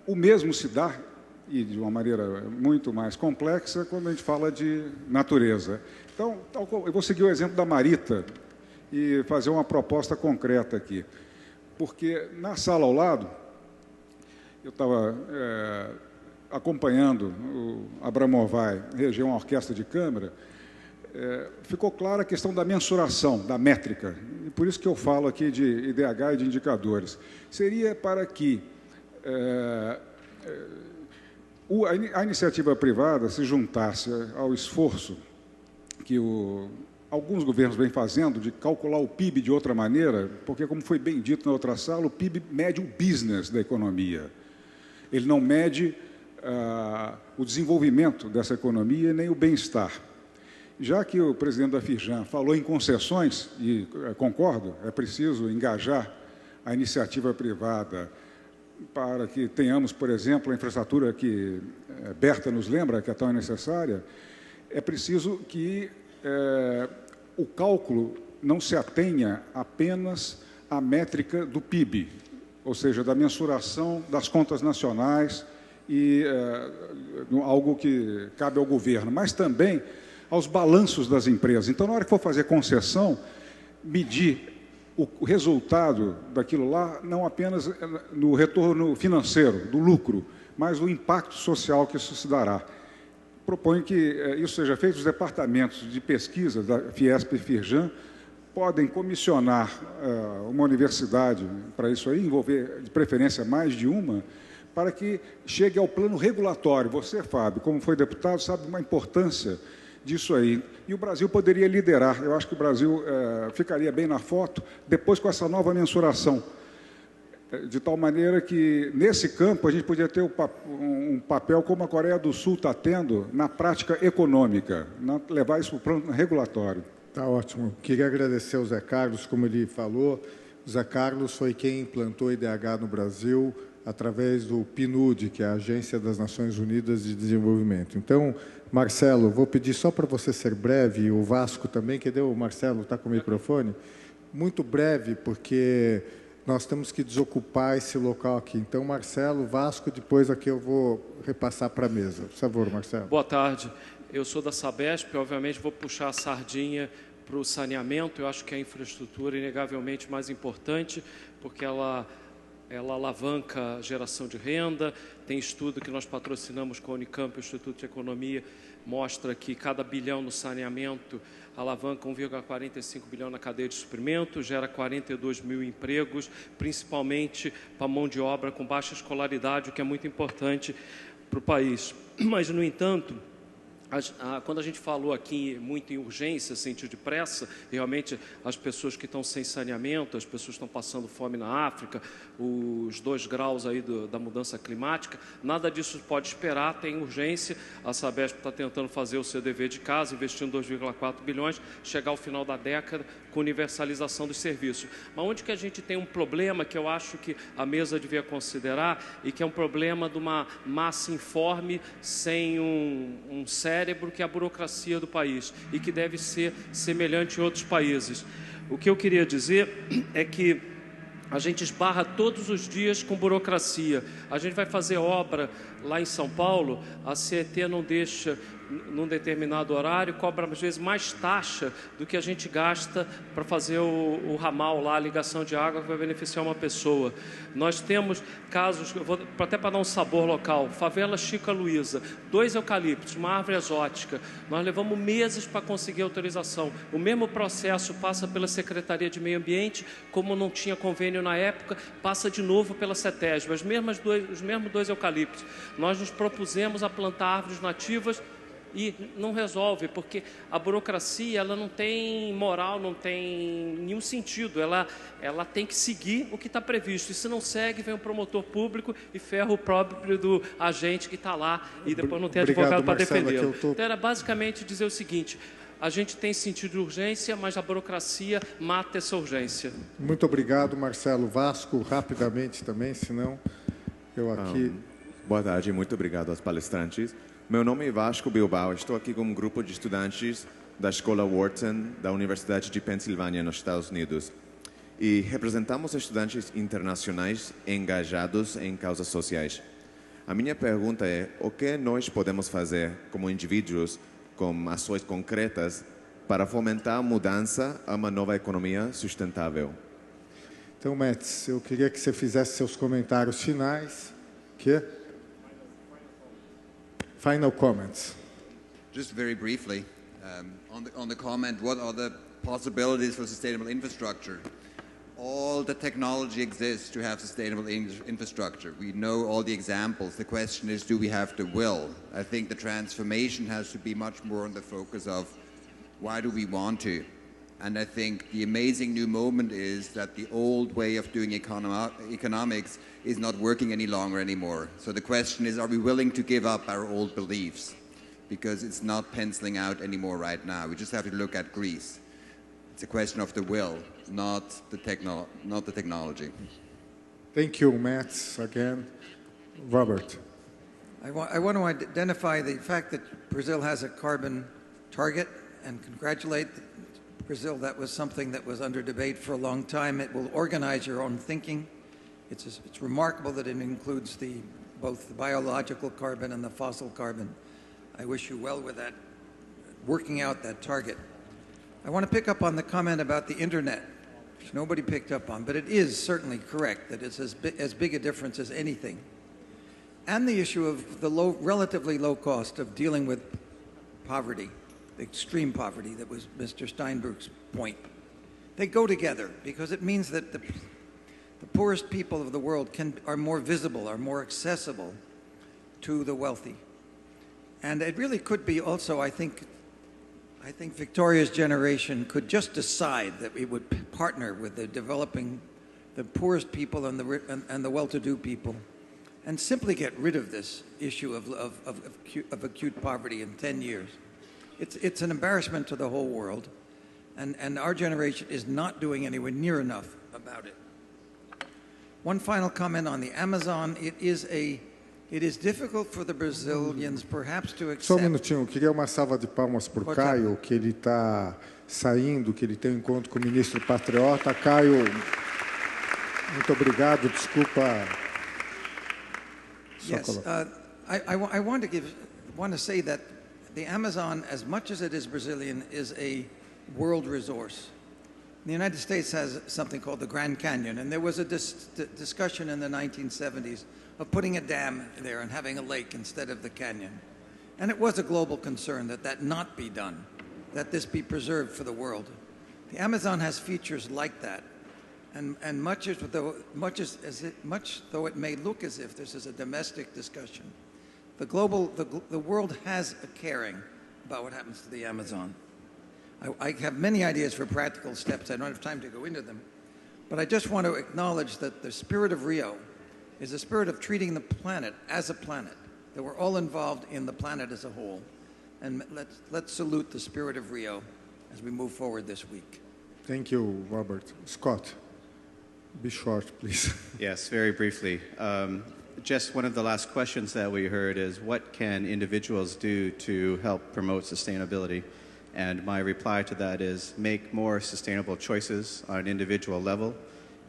[SPEAKER 18] O mesmo se dá, e de uma maneira muito mais complexa, quando a gente fala de natureza. Então, eu vou seguir o exemplo da Marita e fazer uma proposta concreta aqui. Porque na sala ao lado, eu estava acompanhando o Abramovay reger uma orquestra de câmara, ficou clara a questão da mensuração, da métrica, e por isso que eu falo aqui de IDH e de indicadores. Seria para que a iniciativa privada se juntasse ao esforço que alguns governos vêm fazendo de calcular o PIB de outra maneira, porque, como foi bem dito na outra sala, o PIB mede o business da economia. Ele não mede o desenvolvimento dessa economia nem o bem-estar. Já que o presidente da Firjan falou em concessões, e concordo, é preciso engajar a iniciativa privada para que tenhamos, por exemplo, a infraestrutura que Berta nos lembra, que é tão necessária, é preciso que o cálculo não se atenha apenas à métrica do PIB, ou seja, da mensuração das contas nacionais e algo que cabe ao governo, mas também aos balanços das empresas. Então, na hora que for fazer concessão, medir o resultado daquilo lá, não apenas no retorno financeiro, do lucro, mas o impacto social que isso se dará. Proponho que isso seja feito. Os departamentos de pesquisa da Fiesp e Firjan podem comissionar uma universidade para isso aí, envolver, de preferência, mais de uma, para que chegue ao plano regulatório. Você, Fábio, como foi deputado, sabe uma importância disso aí. E o Brasil poderia liderar. Eu acho que o Brasil ficaria bem na foto depois com essa nova mensuração, de tal maneira que, nesse campo, a gente podia ter um papel como a Coreia do Sul está tendo na prática econômica, levar isso para o plano regulatório.
[SPEAKER 2] Está ótimo. Queria agradecer ao Zé Carlos, como ele falou. O Zé Carlos foi quem implantou o IDH no Brasil através do PNUD, que é a Agência das Nações Unidas de Desenvolvimento. Então, Marcelo, vou pedir só para você ser breve, o Vasco também, cadê o Marcelo? Está com o microfone? Muito breve, porque nós temos que desocupar esse local aqui. Então, Marcelo, Vasco, depois aqui eu vou repassar para a mesa. Por favor, Marcelo.
[SPEAKER 19] Boa tarde. Eu sou da Sabesp, obviamente vou puxar a sardinha para o saneamento. Eu acho que a infraestrutura é inegavelmente mais importante, porque ela alavanca a geração de renda. Tem estudo que nós patrocinamos com a Unicamp, o Instituto de Economia, mostra que cada bilhão no saneamento alavanca 1,45 bilhão na cadeia de suprimento, gera 42 mil empregos, principalmente para mão de obra com baixa escolaridade, o que é muito importante para o país. Mas, no entanto, quando a gente falou aqui muito em urgência, sentido de pressa, realmente as pessoas que estão sem saneamento, as pessoas que estão passando fome na África, os 2 graus aí da mudança climática, nada disso pode esperar, tem urgência. A Sabesp está tentando fazer o seu dever de casa, investindo 2,4 bilhões, chegar ao final da década com universalização dos serviços. Mas onde que a gente tem um problema que eu acho que a mesa devia considerar, e que é um problema de uma massa informe sem um cérebro, que é a burocracia do país, e que deve ser semelhante em outros países. O que eu queria dizer é que a gente esbarra todos os dias com burocracia. A gente vai fazer obra lá em São Paulo, a CET não deixa num determinado horário, cobra às vezes mais taxa do que a gente gasta para fazer o ramal lá, a ligação de água que vai beneficiar uma pessoa. Nós temos casos, até para dar um sabor local, favela Chica Luísa, 2 eucaliptos, uma árvore exótica. Nós levamos meses para conseguir autorização. O mesmo processo passa pela Secretaria de Meio Ambiente, como não tinha convênio na época, passa de novo pela CETESB, os mesmos 2 eucaliptos. Nós nos propusemos a plantar árvores nativas e não resolve, porque a burocracia ela não tem moral, não tem nenhum sentido, ela tem que seguir o que está previsto, e se não segue, vem o promotor público e ferra o próprio do agente que está lá e depois não tem advogado para defendê-lo. Então era basicamente dizer o seguinte: a gente tem sentido de urgência, mas a burocracia mata essa urgência.
[SPEAKER 2] Muito obrigado, Marcelo. Vasco, rapidamente também, senão eu aqui...
[SPEAKER 20] Boa tarde, muito obrigado aos palestrantes. Meu nome é Vasco Bilbao, estou aqui com um grupo de estudantes da Escola Wharton, da Universidade de Pensilvânia, nos Estados Unidos. E representamos estudantes internacionais engajados em causas sociais. A minha pergunta é: o que nós podemos fazer como indivíduos, com ações concretas, para fomentar a mudança a uma nova economia sustentável?
[SPEAKER 2] Então, Metz, eu queria que você fizesse seus comentários finais. Final comments.
[SPEAKER 21] Just very briefly, on the comment, what are the possibilities for sustainable infrastructure? All the technology exists to have sustainable infrastructure. We know all the examples. The question is, do we have the will? I think the transformation has to be much more on the focus of why do we want to? And I think the amazing new moment is that the old way of doing economics is not working any longer anymore. So the question is, are we willing to give up our old beliefs? Because it's not penciling out anymore right now. We just have to look at Greece. It's a question of the will, not the technology.
[SPEAKER 2] Thank you, Matt, again. Robert.
[SPEAKER 22] I want to identify the fact that Brazil has a carbon target and congratulate Brazil. That was something that was under debate for a long time. It will organize your own thinking. It's remarkable that it includes both the biological carbon and the fossil carbon. I wish you well with that, working out that target. I want to pick up on the comment about the internet, which nobody picked up on, but it is certainly correct that it's as big a difference as anything. And the issue of the relatively low cost of dealing with poverty, the extreme poverty that was Mr. Steinberg's point. They go together because it means that the poorest people of the world are more visible, are more accessible to the wealthy. And it really could be also, I think Victoria's generation could just decide that we would partner with the poorest people and the well-to-do people, and simply get rid of this issue of acute poverty in 10 years. It's an embarrassment to the whole world, and our generation is not doing anywhere near enough about it. One final comment on the Amazon. It is difficult for the Brazilians perhaps to accept...
[SPEAKER 2] Só um minutinho, eu queria uma salva de palmas para o Caio, que ele está saindo, que ele tem um encontro com o ministro patriota. Caio, muito obrigado, desculpa.
[SPEAKER 22] Yes, I want to say that the Amazon, as much as it is Brazilian, is a world resource. The United States has something called the Grand Canyon, and there was a discussion in the 1970s of putting a dam there and having a lake instead of the canyon. And it was a global concern that not be done, that this be preserved for the world. The Amazon has features like that, and much though it may look as if this is a domestic discussion, the world has a caring about what happens to the Amazon. I have many ideas for practical steps. I don't have time to go into them. But I just want to acknowledge that the spirit of Rio is the spirit of treating the planet as a planet, that we're all involved in the planet as a whole. And let's salute the spirit of Rio as we move forward this week.
[SPEAKER 2] Thank you, Robert. Scott, be short, please.
[SPEAKER 23] Yes, very briefly. Just one of the last questions that we heard is, what can individuals do to help promote sustainability? And my reply to that is, make more sustainable choices on an individual level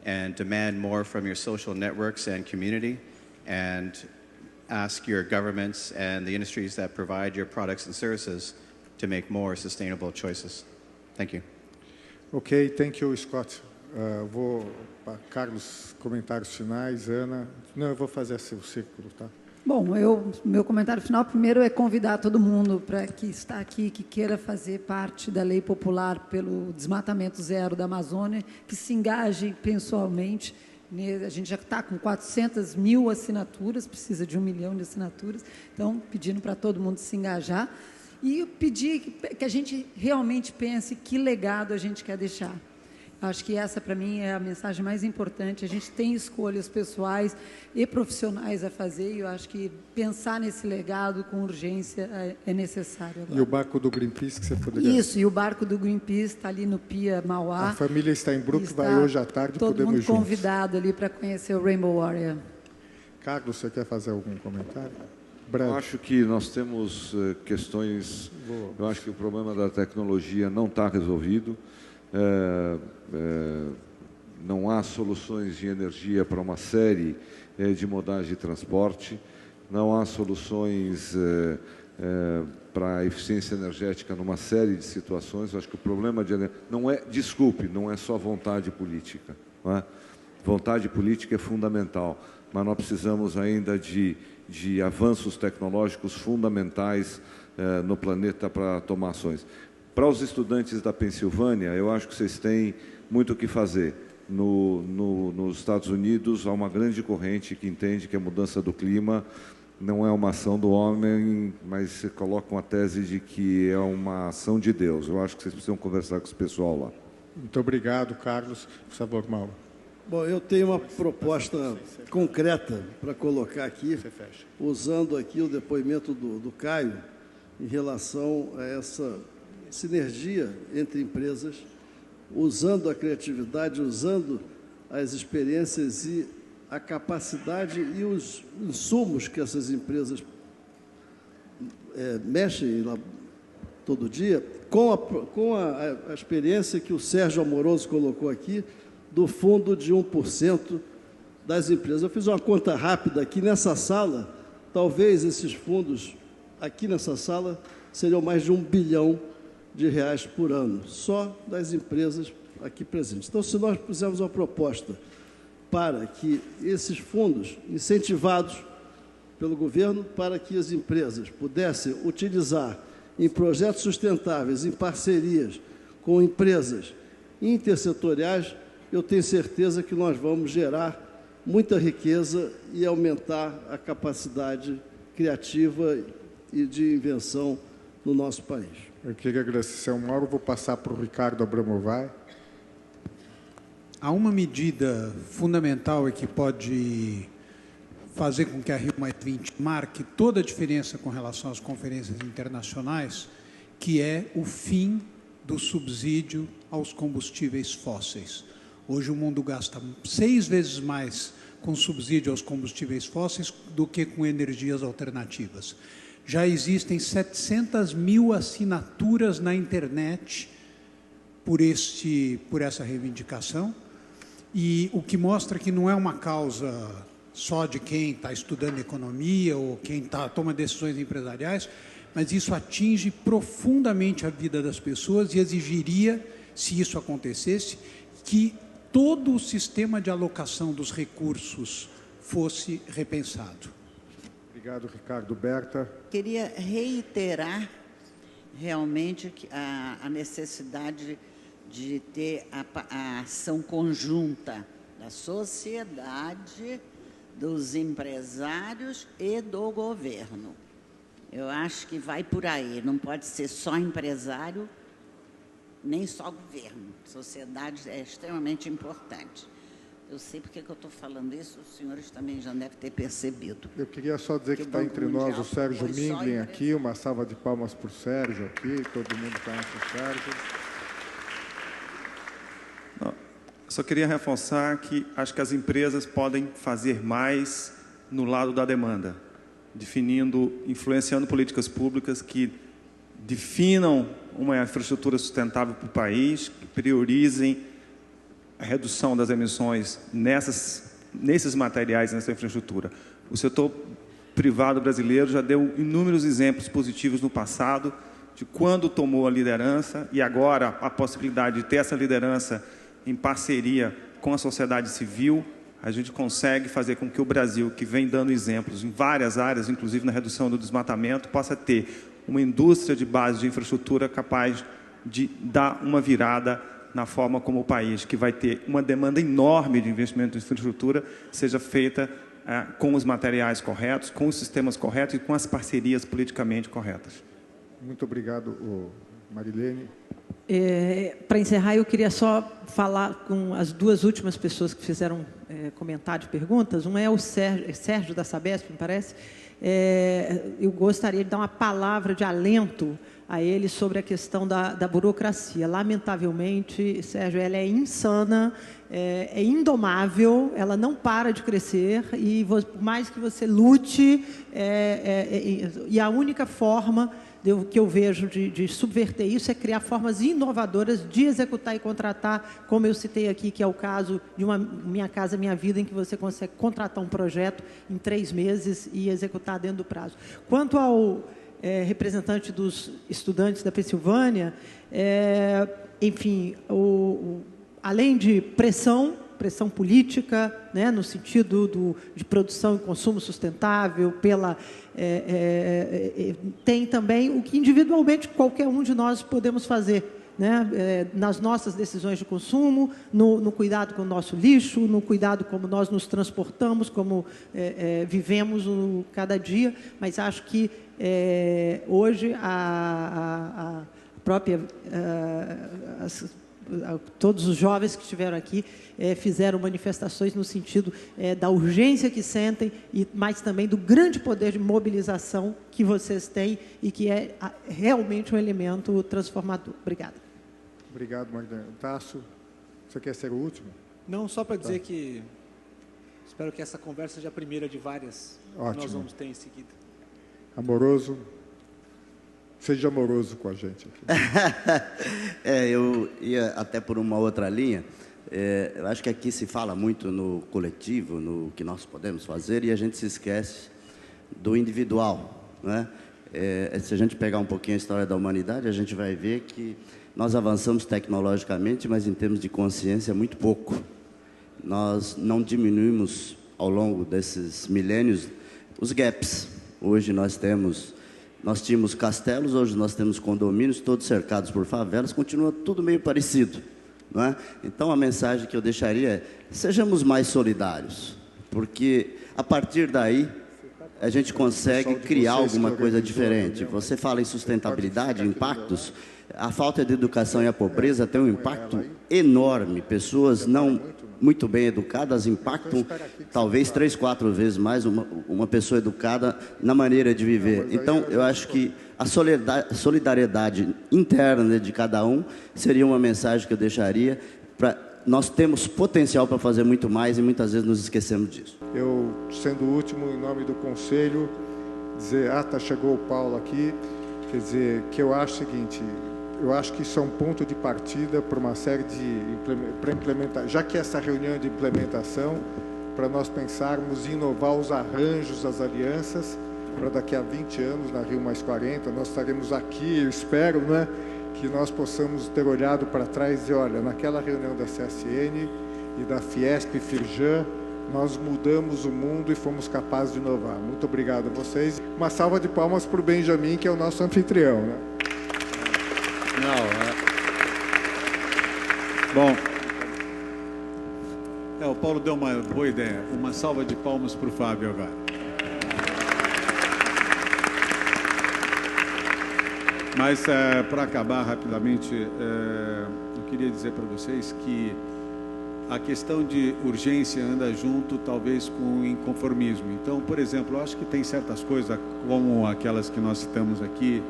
[SPEAKER 23] and demand more from your social networks and community, and ask your governments and the industries that provide your products and services to make more sustainable choices. Thank you.
[SPEAKER 2] Ok, thank you, Scott. Vou para Carlos, comentários finais, Ana. Não, eu vou fazer assim, o círculo, tá?
[SPEAKER 1] Bom, meu comentário final primeiro é convidar todo mundo para que está aqui, que queira fazer parte da lei popular pelo desmatamento zero da Amazônia, que se engaje pessoalmente. A gente já está com 400 mil assinaturas, precisa de 1 milhão de assinaturas, então pedindo para todo mundo se engajar e pedir que a gente realmente pense que legado a gente quer deixar. Acho que essa, para mim, é a mensagem mais importante. A gente tem escolhas pessoais e profissionais a fazer, e eu acho que pensar nesse legado com urgência é necessário agora.
[SPEAKER 2] E o barco do Greenpeace que você poderia...
[SPEAKER 1] Isso, e o barco do Greenpeace está ali no Pia Mauá.
[SPEAKER 2] A família está em Brook, vai hoje à tarde,
[SPEAKER 1] todo
[SPEAKER 2] podemos
[SPEAKER 1] mundo
[SPEAKER 2] juntos.
[SPEAKER 1] Convidado ali para conhecer o Rainbow Warrior.
[SPEAKER 2] Carlos, você quer fazer algum comentário?
[SPEAKER 15] Eu acho que nós temos questões... Eu acho que o problema da tecnologia não está resolvido. Não há soluções de energia para uma série de modais de transporte, não há soluções para a eficiência energética numa série de situações. Eu acho que o problema não é só vontade política. Não é? Vontade política é fundamental, mas nós precisamos ainda de avanços tecnológicos fundamentais no planeta para tomar ações. Para os estudantes da Pensilvânia, eu acho que vocês têm muito o que fazer. Nos Estados Unidos, há uma grande corrente que entende que a mudança do clima não é uma ação do homem, mas se colocam a tese de que é uma ação de Deus. Eu acho que vocês precisam conversar com esse pessoal lá.
[SPEAKER 2] Muito obrigado, Carlos. Por favor, Mauro.
[SPEAKER 3] Bom, eu tenho uma proposta concreta para colocar aqui, usando aqui o depoimento do Caio, em relação a essa sinergia entre empresas, usando a criatividade, usando as experiências e a capacidade e os insumos que essas empresas mexem lá todo dia, com a experiência que o Sérgio Amoroso colocou aqui, do fundo de 1% das empresas. Eu fiz uma conta rápida aqui nessa sala, talvez esses fundos aqui nessa sala seriam mais de R$1 bilhão por ano, só das empresas aqui presentes. Então, se nós fizermos uma proposta para que esses fundos, incentivados pelo governo, para que as empresas pudessem utilizar em projetos sustentáveis, em parcerias com empresas intersetoriais, eu tenho certeza que nós vamos gerar muita riqueza e aumentar a capacidade criativa e de invenção no nosso país.
[SPEAKER 2] Eu queria agradecer ao Mauro, vou passar para o Ricardo Abramovay.
[SPEAKER 10] Há uma medida fundamental e que pode fazer com que a Rio+20 marque toda a diferença com relação às conferências internacionais, que é o fim do subsídio aos combustíveis fósseis. Hoje o mundo gasta 6 vezes mais com subsídio aos combustíveis fósseis do que com energias alternativas. Já existem 700 mil assinaturas na internet por essa reivindicação, e o que mostra que não é uma causa só de quem está estudando economia ou quem toma decisões empresariais, mas isso atinge profundamente a vida das pessoas e exigiria, se isso acontecesse, que todo o sistema de alocação dos recursos fosse repensado.
[SPEAKER 2] Obrigado, Ricardo. Berta.
[SPEAKER 7] Queria reiterar realmente a necessidade de ter a ação conjunta da sociedade, dos empresários e do governo. Eu acho que vai por aí, não pode ser só empresário, nem só governo. Sociedade é extremamente importante. Eu sei porque que eu estou falando isso, os senhores também já devem ter percebido.
[SPEAKER 2] Eu queria só dizer que está entre nós o Sérgio Minglin aqui, uma salva de palmas para o Sérgio aqui, todo mundo conhece o Sérgio.
[SPEAKER 4] Só queria reforçar que acho que as empresas podem fazer mais no lado da demanda, influenciando políticas públicas que definam uma infraestrutura sustentável para o país, que priorizem a redução das emissões nesses materiais, nessa infraestrutura. O setor privado brasileiro já deu inúmeros exemplos positivos no passado de quando tomou a liderança e agora a possibilidade de ter essa liderança em parceria com a sociedade civil, a gente consegue fazer com que o Brasil, que vem dando exemplos em várias áreas, inclusive na redução do desmatamento, possa ter uma indústria de base de infraestrutura capaz de dar uma virada na forma como o país, que vai ter uma demanda enorme de investimento em infraestrutura, seja feita com os materiais corretos, com os sistemas corretos e com as parcerias politicamente corretas.
[SPEAKER 2] Muito obrigado, Marilene.
[SPEAKER 5] Para encerrar, eu queria só falar com as duas últimas pessoas que fizeram comentários e perguntas. Um é o Sérgio da Sabesp, me parece. Eu gostaria de dar uma palavra de alento a ele sobre a questão da burocracia. Lamentavelmente, Sérgio, ela é insana, é indomável, ela não para de crescer e por mais que você lute, e a única forma que eu vejo de subverter isso é criar formas inovadoras de executar e contratar, como eu citei aqui, que é o caso de Minha Casa Minha Vida, em que você consegue contratar um projeto em 3 meses e executar dentro do prazo. Quanto ao representante dos estudantes da Pensilvânia, enfim, além de pressão política, né, no sentido de produção e consumo sustentável, tem também o que individualmente qualquer um de nós podemos fazer, né, nas nossas decisões de consumo, no cuidado com o nosso lixo, no cuidado como nós nos transportamos, como vivemos cada dia, mas acho que hoje a própria... todos os jovens que estiveram aqui fizeram manifestações no sentido da urgência que sentem, mas também do grande poder de mobilização que vocês têm e que é realmente um elemento transformador. Obrigada.
[SPEAKER 2] Obrigado, Magdalena. Tasso, você quer ser o último?
[SPEAKER 6] Não, só para dizer que espero que essa conversa seja a primeira de várias que nós vamos ter em seguida.
[SPEAKER 2] Amoroso. Seja amoroso com a gente aqui.
[SPEAKER 8] Eu ia até por uma outra linha. Eu acho que aqui se fala muito no coletivo, no que nós podemos fazer, e a gente se esquece do individual, né? Se a gente pegar um pouquinho a história da humanidade, a gente vai ver que nós avançamos tecnologicamente, mas em termos de consciência, muito pouco. Nós não diminuímos, ao longo desses milênios, os gaps. Hoje nós tínhamos castelos, hoje nós temos condomínios, todos cercados por favelas, continua tudo meio parecido, não é? Então, a mensagem que eu deixaria é: sejamos mais solidários, porque a partir daí a gente consegue criar alguma coisa diferente. Você fala em sustentabilidade, impactos, a falta de educação e a pobreza tem um impacto enorme. Pessoas não muito bem educadas impactam talvez 3, 4 vezes mais uma pessoa educada na maneira de viver. Então, eu acho que a solidariedade interna de cada um seria uma mensagem que eu deixaria. Nós temos potencial para fazer muito mais e muitas vezes nos esquecemos disso.
[SPEAKER 2] Eu, sendo o último, em nome do Conselho, dizer, chegou o Paulo aqui, quer dizer, que eu acho o seguinte... Eu acho que isso é um ponto de partida para uma série para implementar, já que essa reunião é de implementação, para nós pensarmos em inovar os arranjos, as alianças, para daqui a 20 anos, na Rio Mais 40, nós estaremos aqui, eu espero, né, que nós possamos ter olhado para trás e dizer, olha, naquela reunião da CSN e da Fiesp e Firjan, nós mudamos o mundo e fomos capazes de inovar. Muito obrigado a vocês. Uma salva de palmas para o Benjamin, que é o nosso anfitrião, né?
[SPEAKER 24] Bom, o Paulo deu uma boa ideia. Uma salva de palmas para o Fábio agora. Mas, para acabar rapidamente, eu queria dizer para vocês que a questão de urgência anda junto, talvez, com o inconformismo. Então, por exemplo, eu acho que tem certas coisas, como aquelas que nós citamos aqui,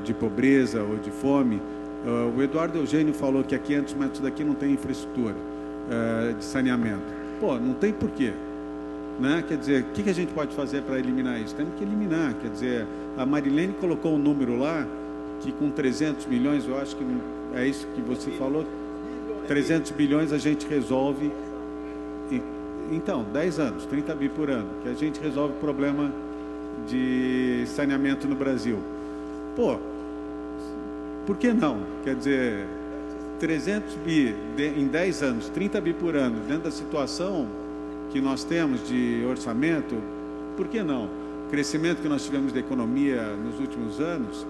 [SPEAKER 24] de pobreza ou de fome. O Eduardo Eugênio falou que a 500 metros daqui não tem infraestrutura de saneamento. Pô, não tem porquê, né? Quer dizer, o que a gente pode fazer para eliminar isso? Temos que eliminar. Quer dizer, a Marilene colocou um número lá, que com 300 milhões, eu acho que é isso que você falou, 300 bilhões a gente resolve, então, 10 anos, 30 bi por ano, que a gente resolve o problema de saneamento no Brasil. Pô, por que não? Quer dizer, 300 bi em 10 anos, 30 bi por ano, dentro da situação que nós temos de orçamento, por que não? O crescimento que nós tivemos da economia nos últimos anos,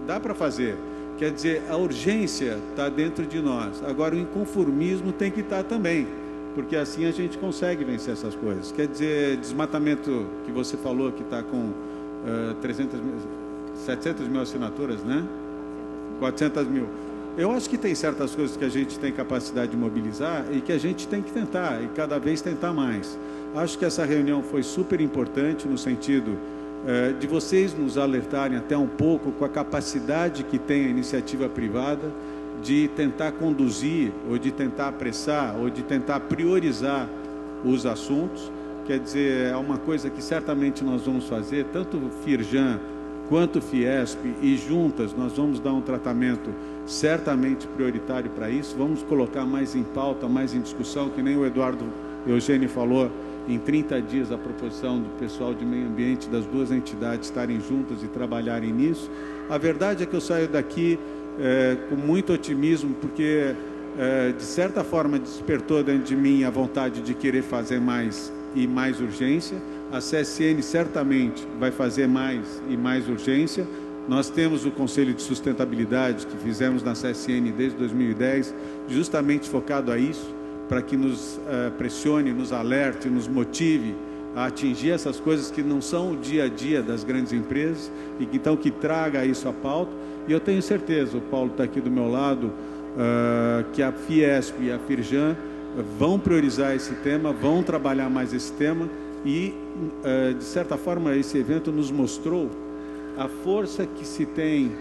[SPEAKER 24] dá para fazer. Quer dizer, a urgência está dentro de nós. Agora, o inconformismo tem que estar também, porque assim a gente consegue vencer essas coisas. Quer dizer, desmatamento que você falou, que está com 700 mil assinaturas, né? 400 mil. Eu acho que tem certas coisas que a gente tem capacidade de mobilizar e que a gente tem que tentar, e cada vez tentar mais. Acho que essa reunião foi super importante no sentido de vocês nos alertarem até um pouco com a capacidade que tem a iniciativa privada de tentar conduzir, ou de tentar apressar, ou de tentar priorizar os assuntos. Quer dizer, é uma coisa que certamente nós vamos fazer, tanto o Firjan quanto o Fiesp, e juntas nós vamos dar um tratamento certamente prioritário para isso. Vamos colocar mais em pauta, mais em discussão, que nem o Eduardo Eugênio falou, em 30 dias a proposição do pessoal de meio ambiente das duas entidades estarem juntas e trabalharem nisso. A verdade é que eu saio daqui com muito otimismo, porque de certa forma despertou dentro de mim a vontade de querer fazer mais e mais urgência. A CSN certamente vai fazer mais e mais urgência. Nós temos o Conselho de Sustentabilidade que fizemos na CSN desde 2010, justamente focado a isso, para que nos pressione, nos alerte, nos motive a atingir essas coisas que não são o dia a dia das grandes empresas, e que, então, que traga isso à pauta. E eu tenho certeza, o Paulo está aqui do meu lado, que a Fiesp e a Firjan vão priorizar esse tema, vão trabalhar mais esse tema, e, de certa forma, esse evento nos mostrou a força que se tem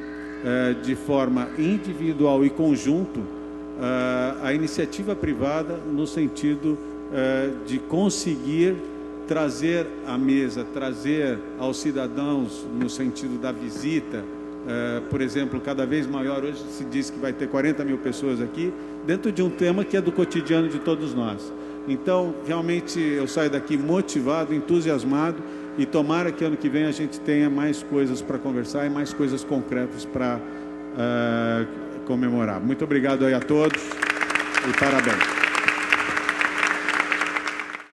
[SPEAKER 24] de forma individual e conjunto a iniciativa privada, no sentido de conseguir trazer à mesa, trazer aos cidadãos, no sentido da visita, por exemplo, cada vez maior. Hoje se diz que vai ter 40 mil pessoas aqui, dentro de um tema que é do cotidiano de todos nós. Então, realmente, eu saio daqui motivado, entusiasmado, e tomara que ano que vem a gente tenha mais coisas para conversar e mais coisas concretas para comemorar. Muito obrigado aí a todos e parabéns.